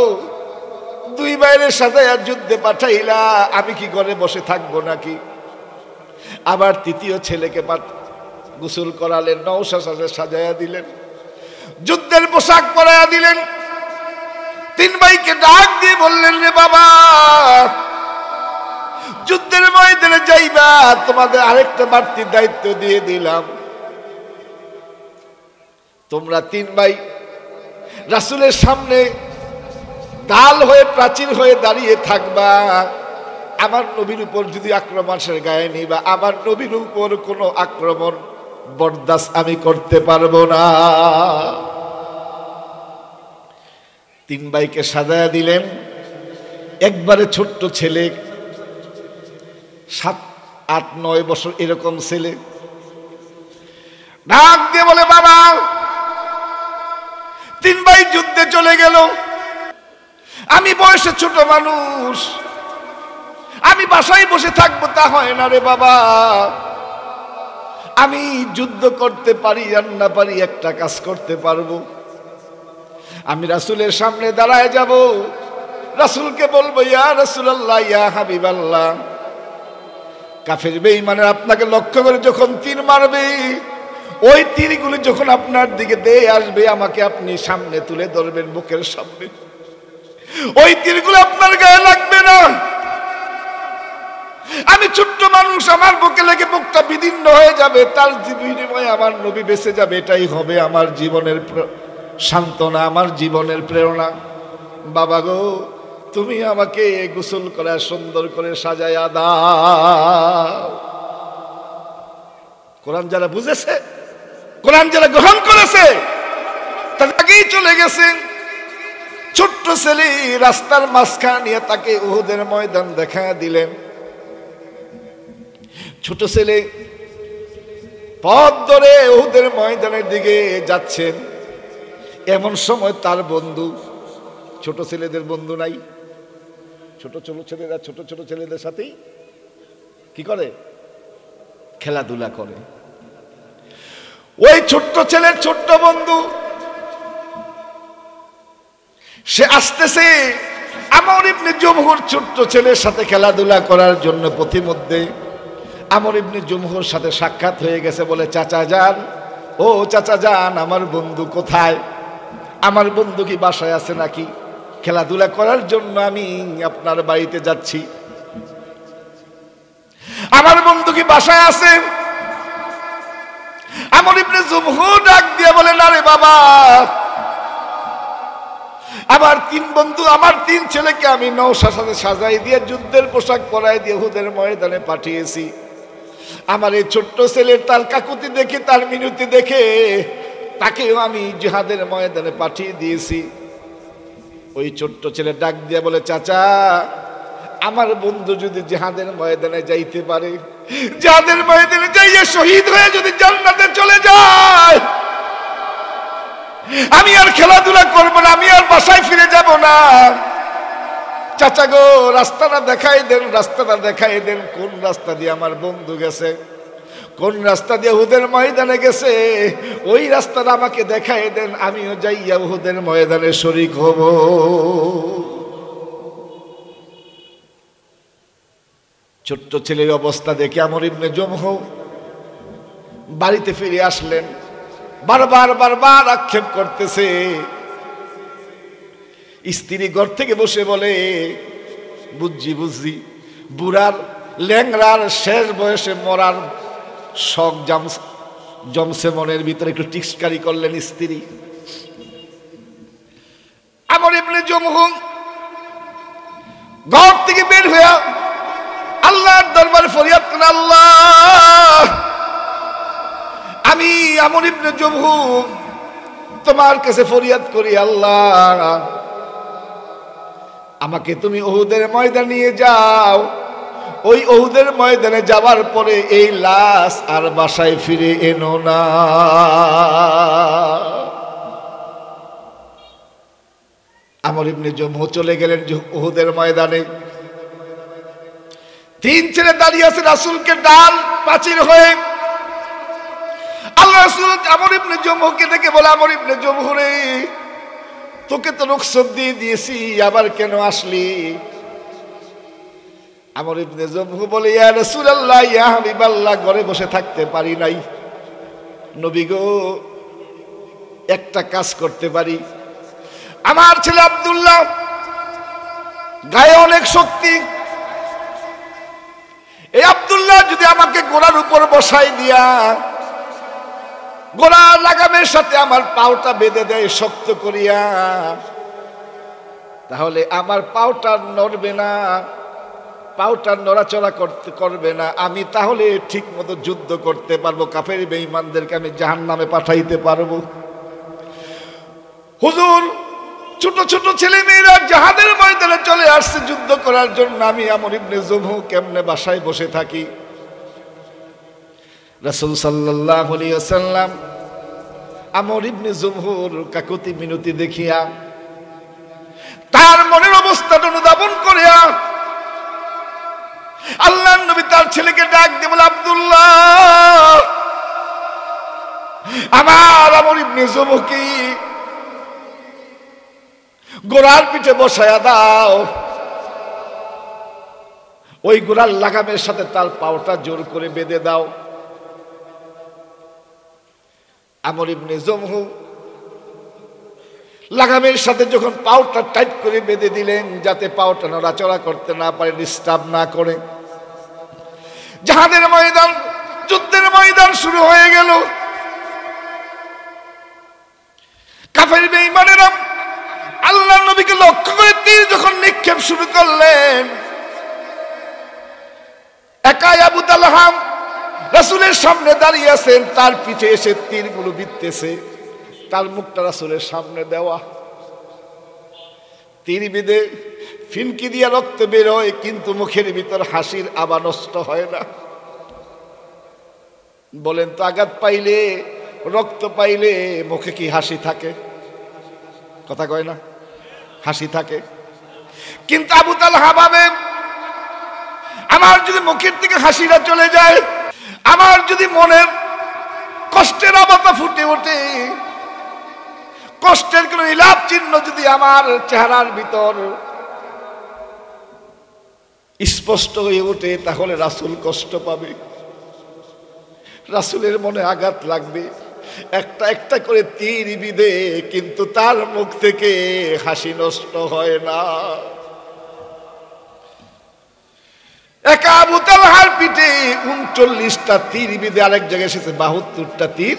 দুই বাইরে সাজায়া যুদ্ধে পাঠাইলা, আমি কি ঘরে বসে থাকবো নাকি? আবার তৃতীয় ছেলেকে গোসল করালেন, নওশার সাথে সাজায়া দিলেন, যুদ্ধের পোশাক পরায়া দিলেন। তিন ভাইকে ডাক দিয়ে বললেন, রে বাবা, যুদ্ধের ময়দানে যাইবা, তোমাদের আরেকটা বাড়তি দায়িত্ব দিয়ে দিলাম। তোমরা তিন ভাই রাসূলের সামনে ঢাল হয়ে, প্রাচীর হয়ে দাঁড়িয়ে থাকবা। আমার নবীর উপর যদি আক্রমণ আসে গায়ে নিবা, আমার নবীর উপর কোনো আক্রমণ বরদাস্ত আমি করতে পারবো না। তিন ভাইকে সাজায়া দিলেন। একবারে ছোট্ট ছেলে, 7, 8, 9 বছর এরকম ছেলে ডাক দিয়ে বলে, বাবা তিন ভাই যুদ্ধে চলে গেল, আমি বয়সে ছোট মানুষ, আমি বাসায় বসে থাকবো তা হয় না রে বাবা, আমি যুদ্ধ করতে পারি আর না পারি একটা কাজ করতে পারবো, আমি রাসূলের সামনে দাঁড়ায় যাব, রাসূলকে বলবো, ইয়া রাসূলুল্লাহ, ইয়া হাবিবাল্লাহ, কাফের বেঈমানের আপনাকে লক্ষ্য করে যখন তীর মারবে, ওই তীরগুলি যখন আপনার দিকে দিয়ে আসবে, আমাকে আপনি সামনে তুলে ধরবেন, বুকের সামনে, ওই তীরগুলো আপনার গায়ে লাগবে না। আমি ছোট্ট মানুষ, আমার বুকে লেগে বুকটা বিদীর্ণ হয়ে যাবে, তার বিনিময়ে আমার নবী বেঁচে যাবে, এটাই হবে আমার জীবনের সান্ত্বনা, আমার জীবনের প্রেরণা। বাবা গো, তুমি আমাকে গোসল করা সুন্দর করে সাজায়া দাও। কোরআন যারা বুঝেছে, কোরআন যারা গ্রহণ করেছে, তার আগেই চলে গেছে। ছোট্ট ছেলে রাস্তার মাঝখানে নিয়ে তাকে উহুদের ময়দান দেখা দিলেন। ছোট ছেলে পথ ধরে উহুদের ময়দানের দিকে যাচ্ছেন। এমন সময় তার বন্ধু, ছোট ছেলেদের বন্ধু নাই, ছোট ছোট ছেলেরা ছোট ছোট ছেলেদের সাথেই কি করে? খেলাধুলা করে। ওই ছোট্ট ছেলের ছোট্ট বন্ধু সে আসতেছে আমর ইবনে জমহুর ছোট্ট ছেলের সাথে খেলাধুলা করার জন্য। পথিমধ্যে আমর ইবনে জমহুর সাথে সাক্ষাৎ হয়ে গেছে। বলে, চাচা যান, ও চাচা যান, আমার বন্ধু কোথায়? আমার বন্ধু কি বাসায় আছে নাকি? খেলাধুলা করার জন্য আমি আপনার বাড়িতে যাচ্ছি। আমার বন্ধু কি বাসায় আছে? আমর ইবনে জমহুর ডাক দিয়ে বলে, না রে বাবা, আমার তিন বন্ধু, আমার তিন ছেলেকে আমি নওশার সাথে সাজাই দিয়ে যুদ্ধের পোশাক পরাই দিয়ে উহুদের ময়দানে পাঠিয়েছি। আমার এই ছোট্ট ছেলের তার কাকুতি দেখে, তার মিনতি দেখে তাকেও আমি জিহাদের ময়দানে পাঠিয়ে দিয়েছি। ওই ছোট্ট ছেলে ডাক দিয়ে বলে, চাচা, আমার বন্ধু যদি জিহাদের ময়দানে যাইতে পারে, জিহাদের ময়দানে যাইয়ে শহীদ হয়ে যদি জান্নাতে চলে যায়, আমি আর খেলাধুলা করব না, আমি আর বাসায় ফিরে যাব না। চাচা গো, রাস্তাটা দেখাই দেন, রাস্তাটা দেখাই দেন, কোন রাস্তা দিয়ে আমার বন্ধু গেছে, কোন রাস্তা দিয়ে উহুদের ময়দানে গেছে, ওই রাস্তাটা আমাকে দেখাই দেন, আমিও যাইয়া উহুদের ময়দানে শরীক হব। ছোট্ট ছেলের অবস্থা দেখে আমর ইবনে জমহু বাড়িতে ফিরে আসলেন। বারবার বারবার আক্ষেপ করতেছে। স্ত্রী ঘর থেকে বসে বলে, বুঝছি বুঝছি, বুড়ার ল্যাংড়ার শেষ বয়সে মরার শখ জমছে মনের ভিতরে, একটু টিক্সকারি করলেন স্ত্রী। আমর ইবনে জমহু ঘর থেকে বের হয়ে আল্লাহর দরবারে ফরিয়াদ করেন, আল্লাহ, আমি আমর ইবনে জমহু তোমার কাছে ফরিয়াদ করি, আল্লাহ, আমাকে তুমি উহুদের ময়দানে নিয়ে যাও। ওই উহুদের ময়দানে যাওয়ার পরে এই লাশ আর বাসায় ফিরে এনো না। আমর ইবনে জমহু চলে গেলেন উহুদের ময়দানে। তিন ছেলে দাঁড়িয়ে আছে রাসূলকে ডাল প্রাচীর হয়ে। আল্লাহ রাসূল আমর ইবনে জমহুকে দেখে বলে, আমর ইবনে জমহু রে, তোকে তো রুখসত দিয়ে দিয়েছি, আবার কেন আসলি? আমর ইবনে জমহু বলে, ইয়া রাসূলুল্লাহ, ইয়া হাবিবাল্লাহ, ঘরে বসে থাকতে পারি নাই। নবী গো, একটা কাজ করতে পারি। আমার ছেলে আব্দুল্লাহ গায়ে অনেক শক্তি, এই আব্দুল্লাহ যদি আমাকে ঘোড়ার উপর বসাই দিয়া ঘোড়ার লাগামের সাথে আমার পাওটা বেঁধে দেয় শক্ত করিয়া, তাহলে আমার পাওটা নড়বে না, পাওটা নড়াচড়া করবে না, আমি তাহলে ঠিক মতো যুদ্ধ করতে পারবো, কাফের বেঈমানদেরকে আমি জাহান্নামে পাঠাইতে পারবো। হুজুর, ছোট ছোট ছেলে মেয়েরা জিহাদের ময়দানে চলে আসছে যুদ্ধ করার জন্য, আমি আমর ইবনে জমহু কেমনে বাসায় বসে থাকি? রাসূল সাল্লাল্লাহু আলাইহি ওয়াসাল্লাম আমর ইবনে জমহুর কাকুতি মিনতি দেখিয়া, তার মনের অবস্থাটা অনুধাবন করিয়া আল্লাহর নবী তার ছেলেকে ডাক দিয়ে বলে, আব্দুল্লাহ, আমার আমর ইবনে জমহুকে ঘোড়ার পিঠে বসায়া দাও, ওই ঘোড়ার লাগামের সাথে তার পাওটা জোর করে বেঁধে দাও। আমর ইবনে জমহু লাগামের সাথে যখন পাওটা টাইট করে বেঁধে দিলেন, যাতে পাওটা নড়াচড়া করতে না পারে, ডিস্টার্ব না করে, জিহাদের ময়দান, যুদ্ধের ময়দান শুরু হয়ে গেল। কাফের বেঈমানেরা আল্লাহর নবীকে লক্ষ্য করে তীর যখন নিক্ষেপ শুরু করলেন, একাই আবু তালহা রাসূলের সামনে দাঁড়িয়ে আছেন, তার পিঠে এসে তীরগুলো বিঁধতেছে, তার মুখটা রাসূলের সামনে দেওয়া। তীর বিঁধে ফিনকি দিয়া রক্ত বেরোয়, কিন্তু মুখের ভিতর হাসির আভা নষ্ট হয় না। বলেন তো, আঘাত পাইলে, রক্ত পাইলে মুখে কি হাসি থাকে? কথা কয় না, হাসি থাকে। কিন্তু আবু তালহা ভাবে, আমার যদি মুখের থেকে হাসিটা চলে যায়, আমার যদি মনের কষ্টের আভাটা ফুটে ওঠে, কষ্টের কোন ইলাপ চিহ্ন যদি আমার চেহারার ভিতর স্পষ্ট হয়ে ওঠে, তাহলে রাসূল কষ্ট পাবে, রাসূলের মনে আঘাত লাগবে। একটা একটা করে তীর বিঁধে, কিন্তু তার মুখ থেকে হাসি নষ্ট হয় না। একা আবু তালহার পিঠে ৩৯টা তীর বিঁধে, আরেক জায়গায় এসেছে ৭২টা তীর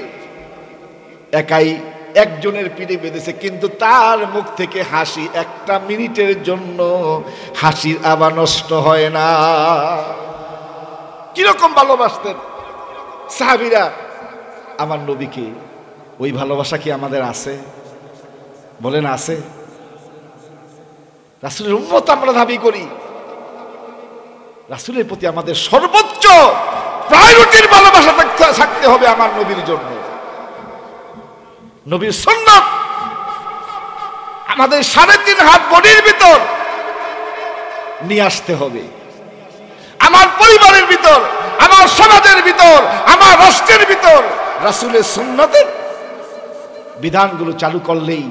একাই একজনের পিঠে বেঁধেছে, কিন্তু তার মুখ থেকে হাসি একটা মিনিটের জন্য হাসির আভা নষ্ট হয় না। কিরকম ভালোবাসতেন সাহাবীরা আমার নবীকে। ওই ভালোবাসা কি আমাদের আছে? বলেন আছে? রাসূলের উম্মত আমরা দাবি করি, রাসূলের প্রতি আমাদের সর্বোচ্চ প্রায়োরিটির ভালোবাসা থাকতে হবে আমার নবীর জন্য। নবীর সুন্নাত আমাদের ৩.৫ হাত বডির ভিতর নিয়ে আসতে হবে। আমার পরিবারের ভিতর, আমার সমাজের ভিতর, আমার রাষ্ট্রের ভিতর রাসূলের সুন্নাতের বিধানগুলো চালু করলেই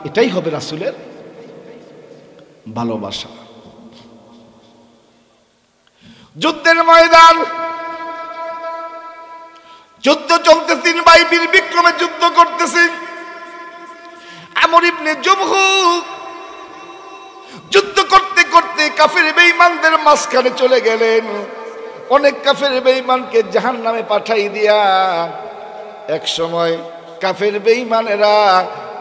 এটাই হবে রাসূলের ভালোবাসা। যুদ্ধের ময়দান, যুদ্ধ চলতে ৩ ভাই বীর বিক্রমে যুদ্ধ করতেছে। আমর ইবনে জুমহু যুদ্ধ করতে করতে কাফের বেঈমানদের মাঝখানে চলে গেলেন। অনেক কাফের বেঈমানকে জাহান্নামে পাঠাই দিয়া এক সময় কাফের বেঈমানেরা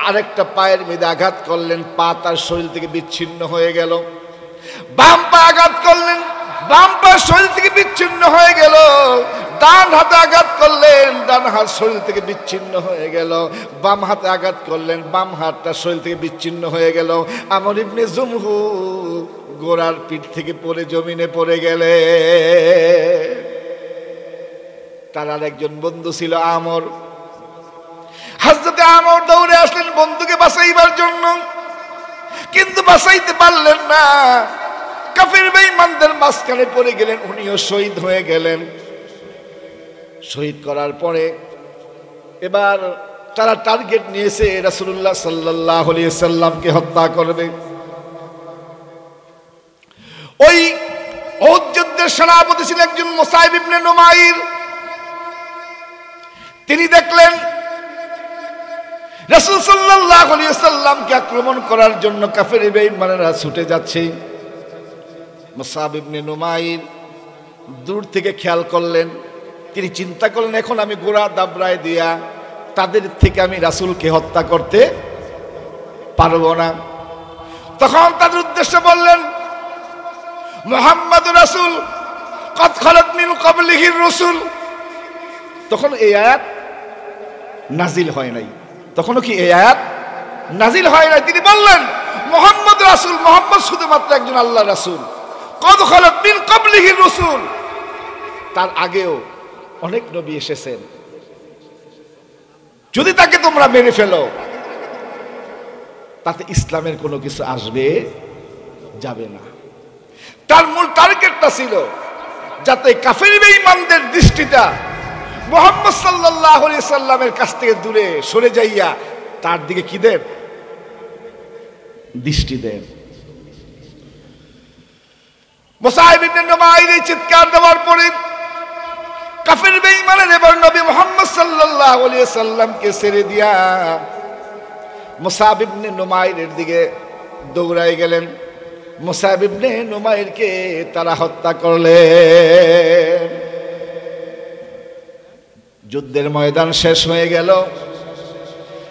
আরেকটা পায়ের মধ্যে আঘাত করলেন, পা তার শরীর থেকে বিচ্ছিন্ন হয়ে গেল। বাম পা আঘাত করলেন, বাম পা শরীর থেকে বিচ্ছিন্ন হয়ে গেল। ডান হাতে আঘাত করলেন, ডান হাত শরীর থেকে বিচ্ছিন্ন হয়ে গেল। বাম হাতে আঘাত করলেন, বাম হাতটা শরীর থেকে বিচ্ছিন্ন হয়ে গেল। আমর ইবনে জুমহু ঘোড়ার পিঠ থেকে পড়ে জমিনে পড়ে গেলে। তার আর একজন বন্ধু ছিল আমর। হযরতে আমর দৌড়ে আসলেন বন্ধুকে বাঁচাইবার জন্য, কিন্তু বাঁচাইতে পারলেন না। কাফের বেঈমানদের মাঝখানে পড়ে গেলেন, উনিও শহীদ হয়ে গেলেন। শহীদ করার পরে এবার তারা টার্গেট নিয়েছে রাসূলুল্লাহ সাল্লাল্লাহু আলাইহি সাল্লামকে হত্যা করবে। ওই উহুদ যুদ্ধের সেনাপতি ছিলেন একজন মুসাইব ইবনে নুমাইর। তিনি দেখলেন রাসূল সাল্লাল্লাহু আলাইহি সাল্লামকে আক্রমণ করার জন্য কাফের বেঈমানেরা ছুটে যাচ্ছে। মুসাইব ইবনে নুমাইর দূর থেকে খেয়াল করলেন। তিনি চিন্তা করলেন, এখন আমি ঘোড়া দাবড়ায় দিয়া তাদের থেকে আমি রাসূলকে হত্যা করতে পারবো না। তখন তাদের উদ্দেশ্যে বললেন, মুহাম্মাদুর রাসূল কদ খালাত মিন ক্বাবলিহির রাসূল। তখন এই আয়াত নাজিল হয় নাই। তখনও কি এই আয়াত নাজিল হয় নাই? তিনি বললেন, মুহাম্মদ রাসূল, মুহাম্মদ শুধুমাত্র একজন আল্লাহর রাসূল। কদ খালাত মিন ক্বাবলিহির রাসূল, তার আগেও অনেক নবী এসেছেন। যদি তাকে তোমরা মেরে ফেলো, তাতে ইসলামের কোনো কিছু আসবে যাবে না। তার মূল টার্গেটটা ছিল যাতে কাফের বেঈমানদের দৃষ্টিটা মুহাম্মদ সাল্লাল্লাহু আলাইহি সাল্লামের কাছ থেকে দূরে সরে যাইয়া তার দিকে কি দেন? দৃষ্টি দেন। মুসাইব ইবনে নুমাইর চিৎকার দেওয়ার পরে কাফের বেঈমানের এবার নবী মুহাম্মদ সাল্লাল্লাহু আলাইহি সাল্লামকে ছেড়ে দিয়া মুসাইব ইবনে নুমাইরের দিকে দৌড়ায় গেলেন। মুসাইব ইবনে নুমাইরকে তারা হত্যা করলেন। যুদ্ধের ময়দান শেষ হয়ে গেল।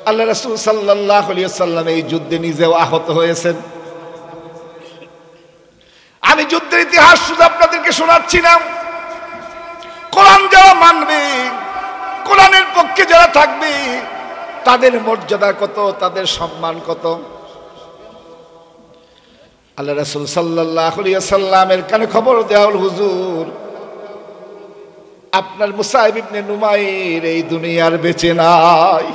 আল্লাহ রাসূল সাল্লাল্লাহু আলাইহি সাল্লাম এই যুদ্ধে নিজেও আহত হয়েছেন। আমি যুদ্ধের ইতিহাস শুধু আপনাদেরকে শোনাচ্ছি না। কোরআন যারা মানবে, কোরআনের পক্ষে যারা থাকবে, তাদের মর্যাদা কত, তাদের সম্মান কত। আল্লাহ রাসূল সাল্লাল্লাহু আলাইহি ওয়াসাল্লামের কানে খবর দেওয়া হল, হুজুর আপনার মুসাইব ইবনে নুমাইর এই দুনিয়ার বেঁচে নাই।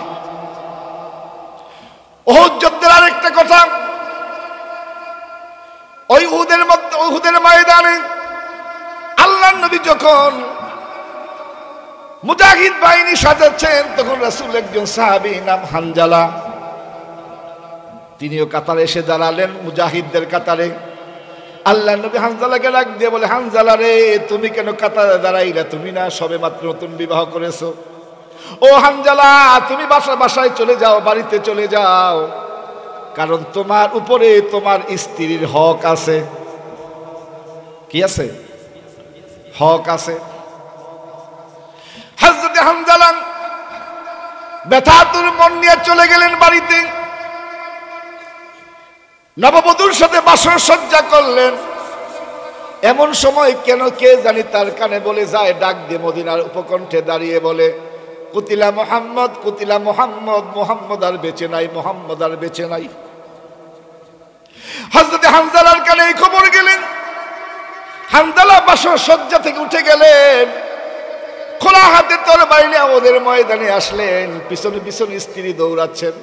উহুদ যুদ্ধের আরেকটা কথা, ওই উহুদের ময়দানে আল্লাহর নবী যখন মুজাহিদ বাহিনী সাজাচ্ছেন, তখন রাসূল একজন সাহাবী নাম হানজালা, তিনিও কাতারে এসে দাঁড়ালেন মুজাহিদদের কাতারে। আল্লাহ নবী হানজালাকে ডাক দিয়ে বলে, হানজালা রে, তুমি কেন কাতারে দাঁড়াইলা? তুমি না সবে মাত্র নতুন বিবাহ করেছো। ও হানজালা, তুমি বাসায় চলে যাও, বাড়িতে চলে যাও, কারণ তোমার উপরে তোমার স্ত্রীর হক আছে। কি আছে? হক আছে। হযরত হানজালা ব্যথাতুর মন নিয়ে চলে গেলেন বাড়িতে। নববধূর সাথে বাসর সজ্জা করলেন। এমন সময় কেন কে জানি তার কানে বলে যায়, ডাক দিয়ে মদিনার উপকণ্ঠে দাঁড়িয়ে বলে, কুতিলা মুহাম্মদ, কুতিলা মুহাম্মদ, মুহাম্মদ আর বেঁচে নাই, মুহাম্মদ আর বেঁচে নাই। হযরত হানজালার কানে এই খবর গেলেন। হানজালা বাসর সজ্জা থেকে উঠে গেলেন, খোলা হাতে তরবারি নিয়ে ওদের ময়দানে আসলেন। পিছনে পিছনে স্ত্রী দৌড়াচ্ছেন।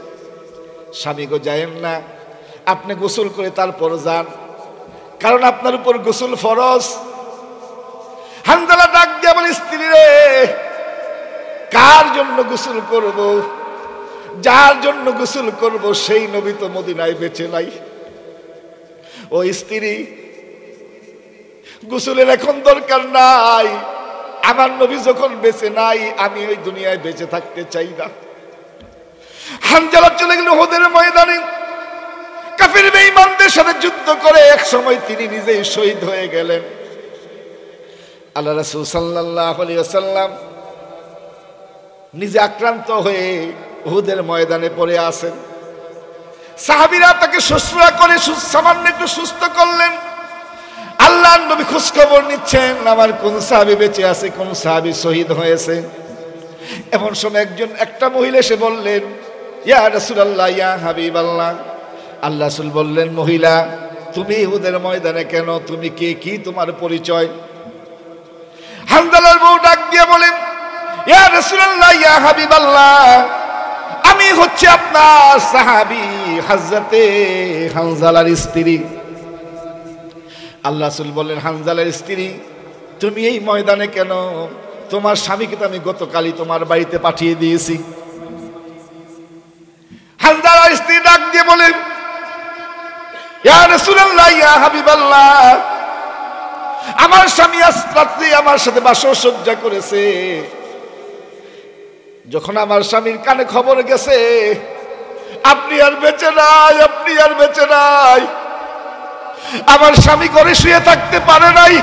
স্বামী গো, যায়েন না, আপনি গোসল করে তারপর যান, কারণ আপনার উপর গোসল ফরজ। হানজালা ডাক দিয়ে বলে, স্ত্রী রে, কার জন্য গোসল করব? যার জন্য গোসল করব সেই নবী তো মদিনায় বেঁচে নাই। ও স্ত্রী, গোসলের এখন দরকার নাই, আমার নবী যখন বেঁচে নাই, আমি ওই দুনিয়ায় বেঁচে থাকতে চাই না। হানজালা চলে গেল উহুদের ময়দানে। কাফির বেঈমানদের সাথে যুদ্ধ করে এক সময় তিনি নিজেই শহীদ হয়ে গেলেন। আল্লাহ রাসূল সাল্লাল্লাহু আলাইহি ওয়াসাল্লাম নিজে আক্রান্ত হয়ে উহুদের ময়দানে পড়ে আছেন। সাহাবীরা তাকে শুশ্রূষা করে সামান্য একটু সুস্থ করলেন। আল্লাহর নবী খোঁজ খবর নিচ্ছেন, আমার কোন সাহাবী বেঁচে আছে, কোন সাহাবী শহীদ হয়েছে। এমন সময় একটা মহিলা এসে বললেন, ইয়া রাসূলুল্লাহ, ইয়া হাবিবাল্লাহ। আল্লাহ রাসূল বললেন, মহিলা, তুমি উহুদের ময়দানে কেন? তুমি কে? কি তোমার পরিচয়? হানজালার বউ ডাক দিয়ে বলেন, ইয়া রাসূলুল্লাহ, ইয়া হাবিবাল্লাহ, আমি হচ্ছে আপনার সাহাবী হযরতে হানজালার স্ত্রী। আল্লাহ রাসূল বললেন, হানজালার স্ত্রী, তুমি এই ময়দানে কেন? তোমার স্বামীকে তো আমি গতকালই তোমার বাড়িতে পাঠিয়ে দিয়েছি। হানজালার স্ত্রী ডাক দিয়ে বলেন, ইয়া রাসূলুল্লাহ, ইয়া হাবিবাল্লাহ, আমার স্বামী আজ রাত্রে আমার সাথে বাসর সজ্জা করেছে। যখন আমার স্বামীর কানে খবর গেছে আপনি আর বেঁচে নাই, আপনি আর বেঁচে নাই, আমার স্বামী ঘরে শুয়ে থাকতে পারে নাই,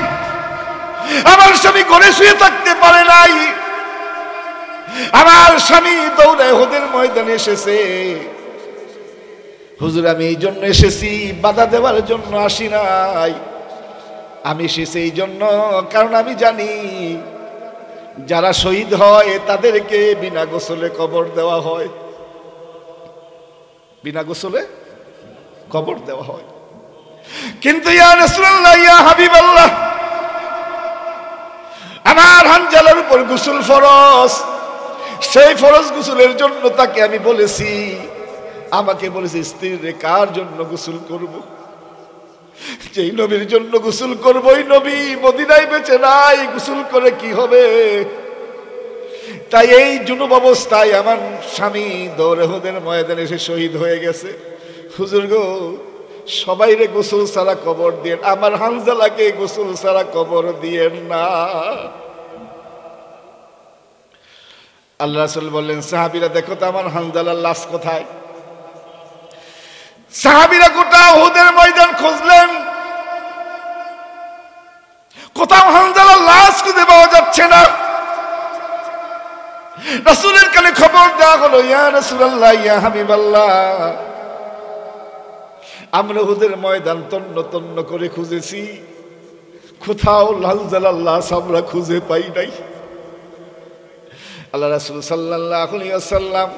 আমার স্বামী ঘরে শুয়ে থাকতে পারে নাই, আমার স্বামী দৌড়ে উহুদের ময়দানে এসেছে। হুজুর, আমি এই জন্য এসেছি, বাধা দেওয়ার জন্য আসি নাই। আমি এসেছি এই জন্য, কারণ আমি জানি যারা শহীদ হয় তাদেরকে বিনা গোসলে কবর দেওয়া হয়, বিনা গোসলে কবর দেওয়া হয়। কিন্তু ইয়া রাসূলুল্লাহ, ইয়া হাবিবাল্লাহ, আমার হানজালার উপর গোসল ফরজ। সেই ফরজ গোসলের জন্য তাকে আমি বলেছি, আমাকে বলেছে, স্ত্রীরে কার জন্য গোসল করব? যেই নবীর জন্য গোসল করব, ওই নবী মদিনায় বেঁচে নাই, গোসল করে কি হবে? তাই এই জুনুব অবস্থায় আমার স্বামী দৌড়ে উহুদের ময়দানে এসে শহীদ হয়ে গেছে। হুজুর গো, সবাইরে গোসল ছাড়া কবর দিয়েন, আমার হানজালাকে গোসল ছাড়া কবর দিয়েন না। আল্লাহ রাসূল বললেন, সাহাবীরা দেখো তো আমার হানজালার লাশ কোথায়? সাহাবীরা গোটা উহুদের ময়দান খুঁজলেন, কোথাও হানজালার লাশ খুঁজে পাওয়া যাচ্ছে না। রাসূলের কানে খবর দেওয়া হলো, ইয়া রাসূলুল্লাহ, ইয়া হাবিবাল্লাহ, আমরা উহুদের ময়দান তন্ন তন্ন করে খুঁজেছি, কোথাও হানজালার লাশ আমরা খুঁজে পাই নাই। আল্লাহ রাসূল সাল্লাল্লাহু আলাইহি ওয়াসাল্লাম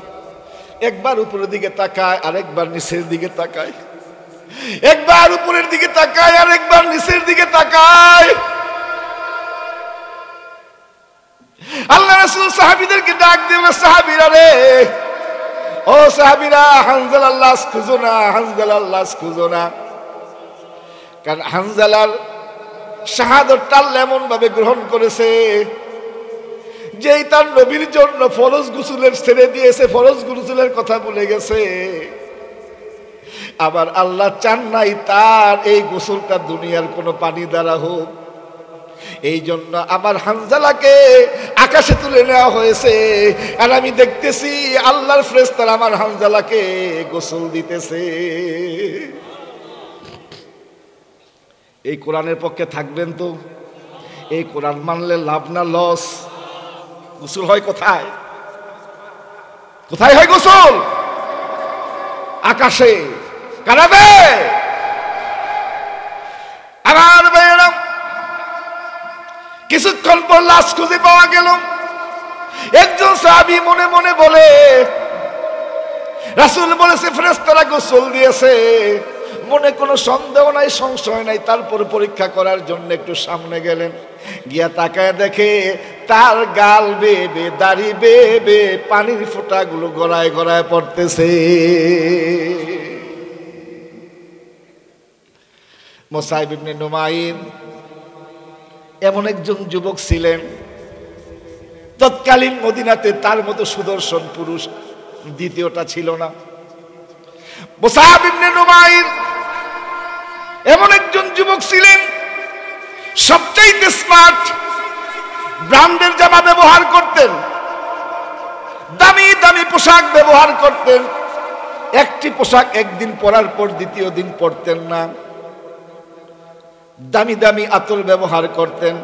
একবার উপরের দিকে তাকায়, আরেকবার নিচের দিকে তাকায়। একবার উপরের দিকে তাকায় আর একবার নিচের দিকে তাকায়। আল্লাহ রাসূল সাহাবীদেরকে ডাক দিয়ে বলে, সাহাবীরা রে, ও সাহাবীরা, হানজালার লাশ খুঁজো না, হানজালার লাশ খুঁজো না। কারণ হানজালার শাহাদাতটা এমন ভাবে গ্রহণ করেছে যেই তার নবীর জন্য ফরজ গোসলের ছেড়ে দিয়েছে, ফরজ গোসলের কথা ভুলে গেছে। আবার আল্লাহ চান নাই তার এই গোসলটা দুনিয়ার কোনো পানি দ্বারা হোক। এই জন্য আমার হানজালাকে আকাশে তুলে নেওয়া হয়েছে। আর আমি দেখতেছি আল্লাহর ফেরেশতারা আমার হানজালাকে গোসল দিতেছে। এই কোরআনের পক্ষে থাকবেন তো? এই কোরআন মানলে লাভ না লস? গোসল হয় কোথায়? কোথায় হয় গোসল? আকাশে। কারা দেয়? আমার ভাইয়েরা, কিছুক্ষণ পর লাশ খুঁজে পাওয়া গেল। একজন সাহাবী মনে মনে বলে, রাসূল বলেছে ফেরেশতারা গোসল দিয়েছে, মনে কোনো সন্দেহ নাই, সংশয় নাই। তারপর পরীক্ষা করার জন্য একটু সামনে গেলেন, গিয়া তাকায় দেখে তার গাল বেয়ে দাড়ি বেয়ে পানির ফোঁটাগুলো গড়ায় গড়ায় পড়তেছে। মুসাইব ইবনে নুমাইর এমন একজন যুবক ছিলেন, তৎকালীন মদিনাতে তার মতো সুদর্শন পুরুষ দ্বিতীয়টা ছিল না। মুসাইব ইবনে নুমাইর এমন একজন যুবক ছিলেন, সবচাইতে স্মার্ট, ব্র্যান্ডের জামা ব্যবহার করতেন, দামি দামি পোশাক ব্যবহার করতেন। একটি পোশাক একদিন পরার পর দ্বিতীয় দিন পরতেন না। দামি দামি আতর ব্যবহার করতেন।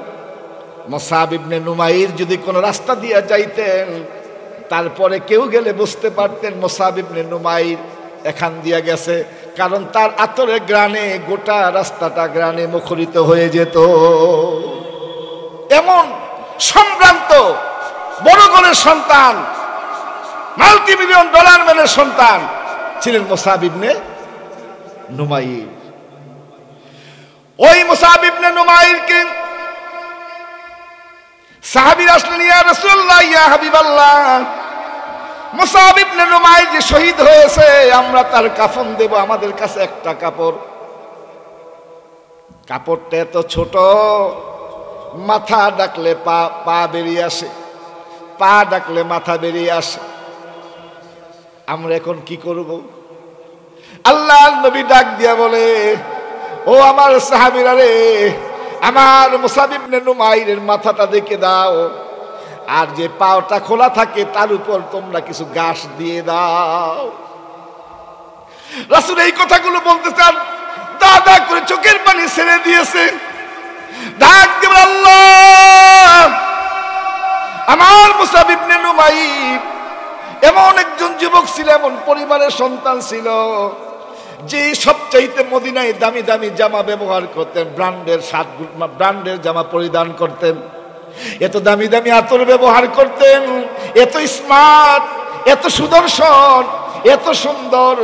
মুসাইব ইবনে নুমাইর যদি কোনো রাস্তা দিয়ে যাইতেন, তারপরে কেউ গেলে বুঝতে পারতেন মুসাইব ইবনে নুমাইর এখান দিয়া গেছে, কারণ তার আতরের গ্রানে গোটা রাস্তাটা গ্রানে মুখরিত হয়ে যেত। এমন সম্ভ্রান্ত বড় ঘরের সন্তান, মাল্টিমিলিয়ন ডলার ম্যানের সন্তান ছিলেন মুসাইব ইবনে নুমাইর। ওই মুসাইব ইবনে নুমাইরকে সাহাবীরা আসলেন, ইয়া রাসূলুল্লাহ, ইয়া হাবিবাল্লাহ, মুসাইব ইবনে নুমাইর যে শহীদ হয়েছে, আমরা তার কাফন দেব। আমাদের কাছে একটা কাপড়, কাপড়টা এত ছোট, মাথা ডাকলে পা বেরিয়ে আসে, পা ডাকলে মাথা বেরিয়ে আসে। আমরা এখন কি করব? আল্লাহর নবী ডাক দিয়া বলে, ও আমার সাহাবীরা রে, আমার মুসাইব ইবনে নুমাইরের মাথাটা দেখে দাও, আর যে পাওটা খোলা থাকে তার উপর তোমরা কিছু ঘাস দিয়ে দাও। রাসূল এই কথাগুলো বলতে চান, দাদা করে চোখের পানি ছেড়ে দিয়েছে। ডাক দিয়ে আল্লাহ, আমার মুসাইব ইবনে নুমাইর এমন একজন যুবক ছিল, এমন পরিবারের সন্তান ছিল, যে সবচাইতে মদিনায় দামি দামি জামা ব্যবহার করতেন, ব্র্যান্ডের জামা পরিধান করতেন, এত দামি দামি আতর ব্যবহার করতেন, এত স্মার্ট, এত সুদর্শন, এত সুন্দর,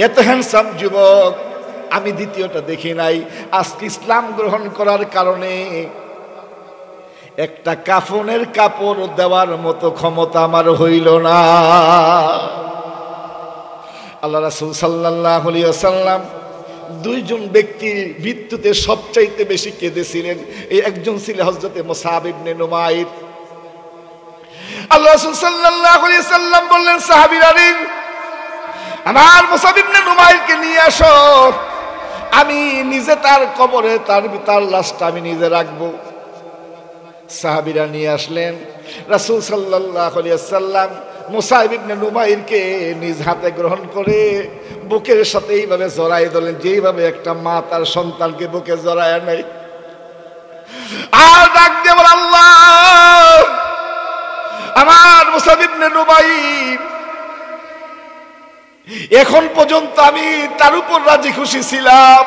এত হ্যান্ডসাম যুবক আমি দ্বিতীয়টা দেখি নাই। আজকে ইসলাম গ্রহণ করার কারণে একটা কাফনের কাপড় দেওয়ার মতো ক্ষমতা আমার হইল না। আল্লাহ রাসূল সাল্লাল্লাহু আলাইহি ওয়াসাল্লাম দুইজন ব্যক্তির মৃত্যুতে সবচাইতে বেশি কেঁদেছিলেন। এই একজন ছিলেন হযরত মুসাইব ইবনে নুমাইর। আল্লাহ রাসূল সাল্লাল্লাহু আলাইহি ওয়াসাল্লাম বললেন, সাহাবীরা রে, আমার মুসাইব ইবনে নুমাইরকে নিয়ে আসো, আমি নিজে তার কবরে তার লাশটা আমি নিজে রাখবো। সাহাবীরা নিয়ে আসলেন। রাসূল সাল্লাল্লাহু আলাইহি ওয়াসাল্লাম মুসাইব ইবনে নুমাইরকে নিজ হাতে গ্রহণ করে বুকের সাথে এইভাবে জড়াই দিলেন, যেইভাবে একটা মা তার সন্তানকে বুকে জড়ায় নেয়। আর ডাক দিয়ে বলে, আল্লাহ, আমার মুসাইব ইবনে নুমাইর এখন পর্যন্ত আমি তার উপর রাজি খুশি ছিলাম।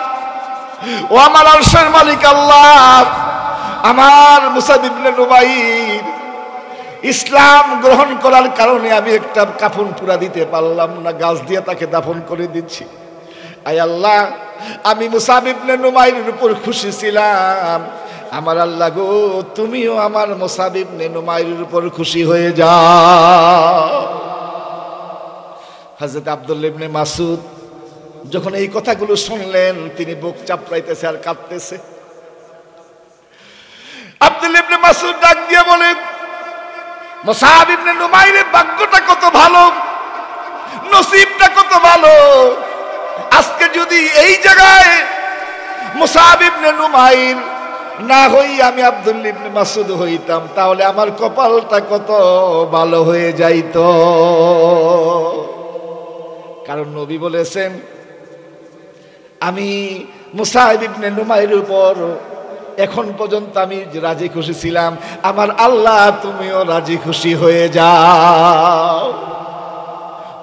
ও আমার আরশের মালিক আল্লাহ, আমার মুসাইব ইবনে নুমাইর ইসলাম গ্রহণ করার কারণে আমি একটা কাফন পুরা দিতে পারলাম না, গাছ দিয়ে তাকে দাফন করে দিচ্ছি। আয় আল্লাহ, আমি মুসাব ইবনে নুমাইরের উপর খুশি ছিলাম, আমার আল্লাহ গো তুমিও আমার মুসাব ইবনে নুমাইরের উপর খুশি হয়ে যাও। হযরত আব্দুল্লাহ ইবনে মাসউদ যখন এই কথাগুলো শুনলেন, তিনি বুক চাপড়াইতেছে আর কাঁদতেছে। আব্দুল্লাহ ইবনে মাসউদ ডাক দিয়ে বলে, মুসাব ইবনে নুমাইরের ভাগ্যটা কত ভালো, নসিবটা কত ভালো। আজকে যদি এই জায়গায় মুসাব ইবনে নুমাইর না হই আমি আব্দুল্লাহ ইবনে মাসউদ হইতাম, তাহলে আমার কপালটা কত ভালো হয়ে যাইত। কারণ নবী বলেছেন, আমি মুসাব ইবনে নুমাইরের উপর এখন পর্যন্ত আমি রাজি খুশি ছিলাম, আমার আল্লাহ তুমিও রাজি খুশি হয়ে যাও।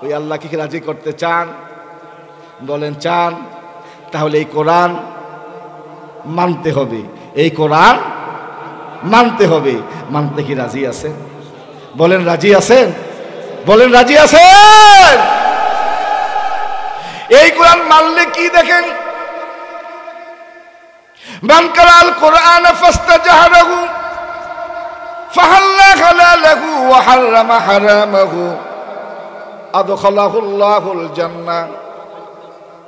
ওই আল্লাহকে কি রাজি করতে চান? বলেন চান? তাহলে এই কোরআন মানতে হবে, এই কোরআন মানতে হবে। মানতে কি রাজি আছেন? বলেন রাজি আছেন? বলেন রাজি আছেন? এই কোরআন মানলে কি দেখেন, মান কারাল কোরআন ফাস্তাজহারাহু ফাহাল্লা হালালাহু ওয়া হারামা হারামাহু আদখালাহুল্লাহুল জান্নাহ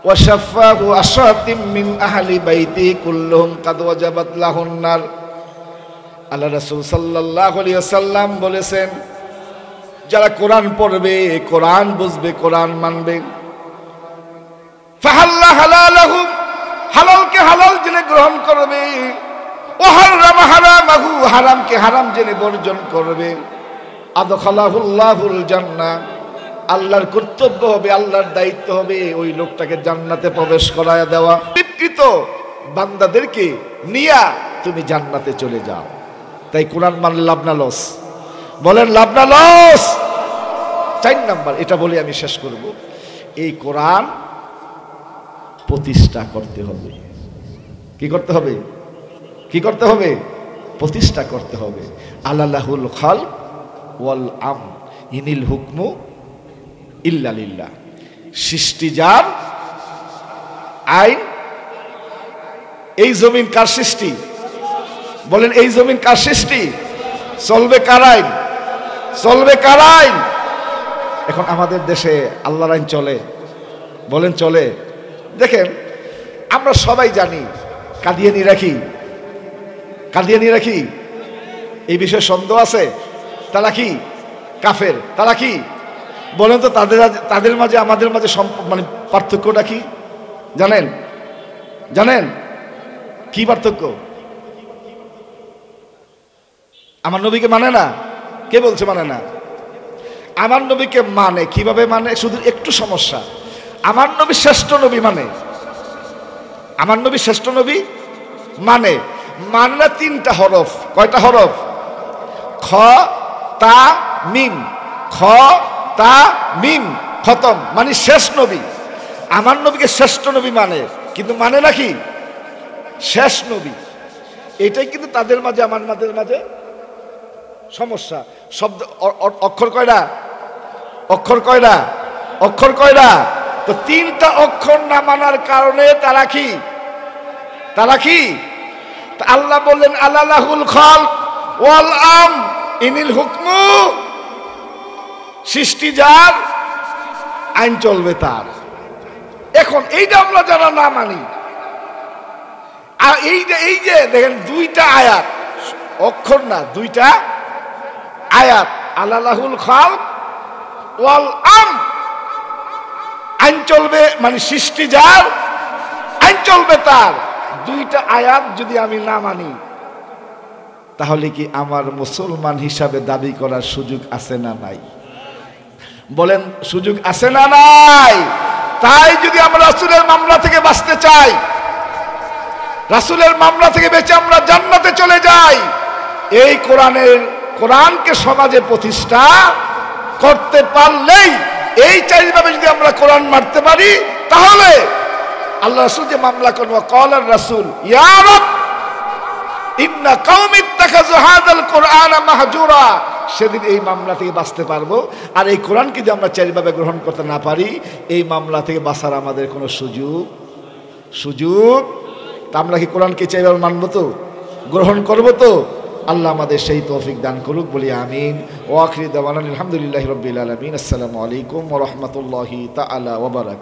ওয়া শাফাহু আশরাতিম মিন আহলি বাইতি কুল্লুহুম কাদ ওয়াজাবাত লাহুন নার। আল্লাহ রাসূল সাল্লাল্লাহু আলাইহি ওয়াসাল্লাম বলেছেন, যারা কোরআন পড়বে, কোরআন বুঝবে, কোরআন মানবে, ফাহাল্লা হালালাহু হালালকে হালাল জেনে গ্রহণ করবে, ও হারামা হারামাহু হারামকে হারাম জেনে বর্জন করবে, আদখালাহুল্লাহুল জান্নাহ আল্লাহর কর্তব্য হবে, আল্লাহর দায়িত্ব হবে ওই লোকটাকে জান্নাতে প্রবেশ করায় দেওয়া। বিকৃত বান্দাদেরকে নিয়া তুমি জান্নাতে চলে যাও। তাই কোরআন মানলে লাভ না লস? বলেন লাভ না লস? 4 নাম্বার, এটা বলে আমি শেষ করব, এই কোরআন প্রতিষ্ঠা করতে হবে। কি করতে হবে? কি করতে হবে? প্রতিষ্ঠা করতে হবে। আলালাহুল খালক ওয়াল আমর ইনিল হুকমু ইল্লা লিল্লাহ। সৃষ্টি যার, আইন। এই জমিন কার সৃষ্টি? বলেন এই জমিন কার সৃষ্টি? চলবে কার আইন? চলবে কার আইন? এখন আমাদের দেশে আল্লাহর আইন চলে? বলেন চলে? দেখেন, আমরা সবাই জানি কাদিয়ানি রাখি, কাদিয়ানি রাখি, এই বিষয়ে সন্দেহ আছে? তারা কি কাফের? তারা কি? বলেন তো, তাদের মাঝে আমাদের মাঝে মানে পার্থক্যটা কি জানেন? জানেন কি পার্থক্য? আমার নবীকে মানে না। কে বলছে মানে না? আমার নবীকে মানে। কিভাবে মানে? শুধু একটু সমস্যা, আমার নবী শ্রেষ্ঠ নবী মানে। আমার নবী শ্রেষ্ঠ নবী মানে, মানে না 3টা হরফ। কয়টা হরফ? খ তা মিম, খ তা মিম, খতম, মানে শেষ নবী। আমার নবীকে শ্রেষ্ঠ নবী মানে, কিন্তু মানে নাকি শেষ নবী। এটাই কিন্তু তাদের মাঝে আমাদের মাঝে সমস্যা। শব্দ অক্ষর কয়টা? অক্ষর কয়টা? অক্ষর কয়টা? তো 3টা অক্ষর না মানার কারণে তারা কি? তারা কি? আল্লাহ বললেন আলালাহুল খালক ওয়াল আমর ইনিল হুকমু, সৃষ্টি যার, আইন চলবে তার। এখন এইটা আমরা যারা না মানি, আর এই যে দেখেন 2টা আয়াত, অক্ষর না 2টা আয়াত, আলালাহুল খালক ওয়াল আমর, আইন চলবে মানে সৃষ্টি যার, আইন চলবে তার। 2টা আয়াত যদি আমি না মানি, তাহলে কি আমার মুসলমান হিসাবে দাবি করার সুযোগ আছে না নাই? বলেন সুযোগ আছে না নাই? তাই যদি আমরা রাসূলের মামলা থেকে বাঁচতে চাই, রাসূলের মামলা থেকে বেঁচে আমরা জান্নাতে চলে যাই, এই কোরআনকে সমাজে প্রতিষ্ঠা করতে পারলেই, এই 4 ভাবে যদি আমরা কোরআন মারতে পারি, তাহলে আল্লাহ রাসূল যে মামলা করবো, ক্বালার রাসূল ইয়া রাব ইন্না কওমি ইত্তাখাযু হাযাল কুরআনা মাহজুরা, সেদিন এই মামলা থেকে বাঁচতে পারবো। আর এই কোরআনকে যদি আমরা চারিভাবে গ্রহণ করতে না পারি, এই মামলা থেকে বাঁচার আমাদের কোনো সুযোগ তা আমরা কি কোরআনকে চারিভাবে মানবো তো, গ্রহণ করবো তো? আল্লাহ আমাদের সেই তৌফিক দান করুক, বলি আমিন। ওয়া আখিরু দাওয়ানা আলহামদুলিল্লাহি রাব্বিল আলামিন। আসসালামু আলাইকুম ওয়া রাহমাতুল্লাহি তাআলা ওয়া বারাকাতুহু।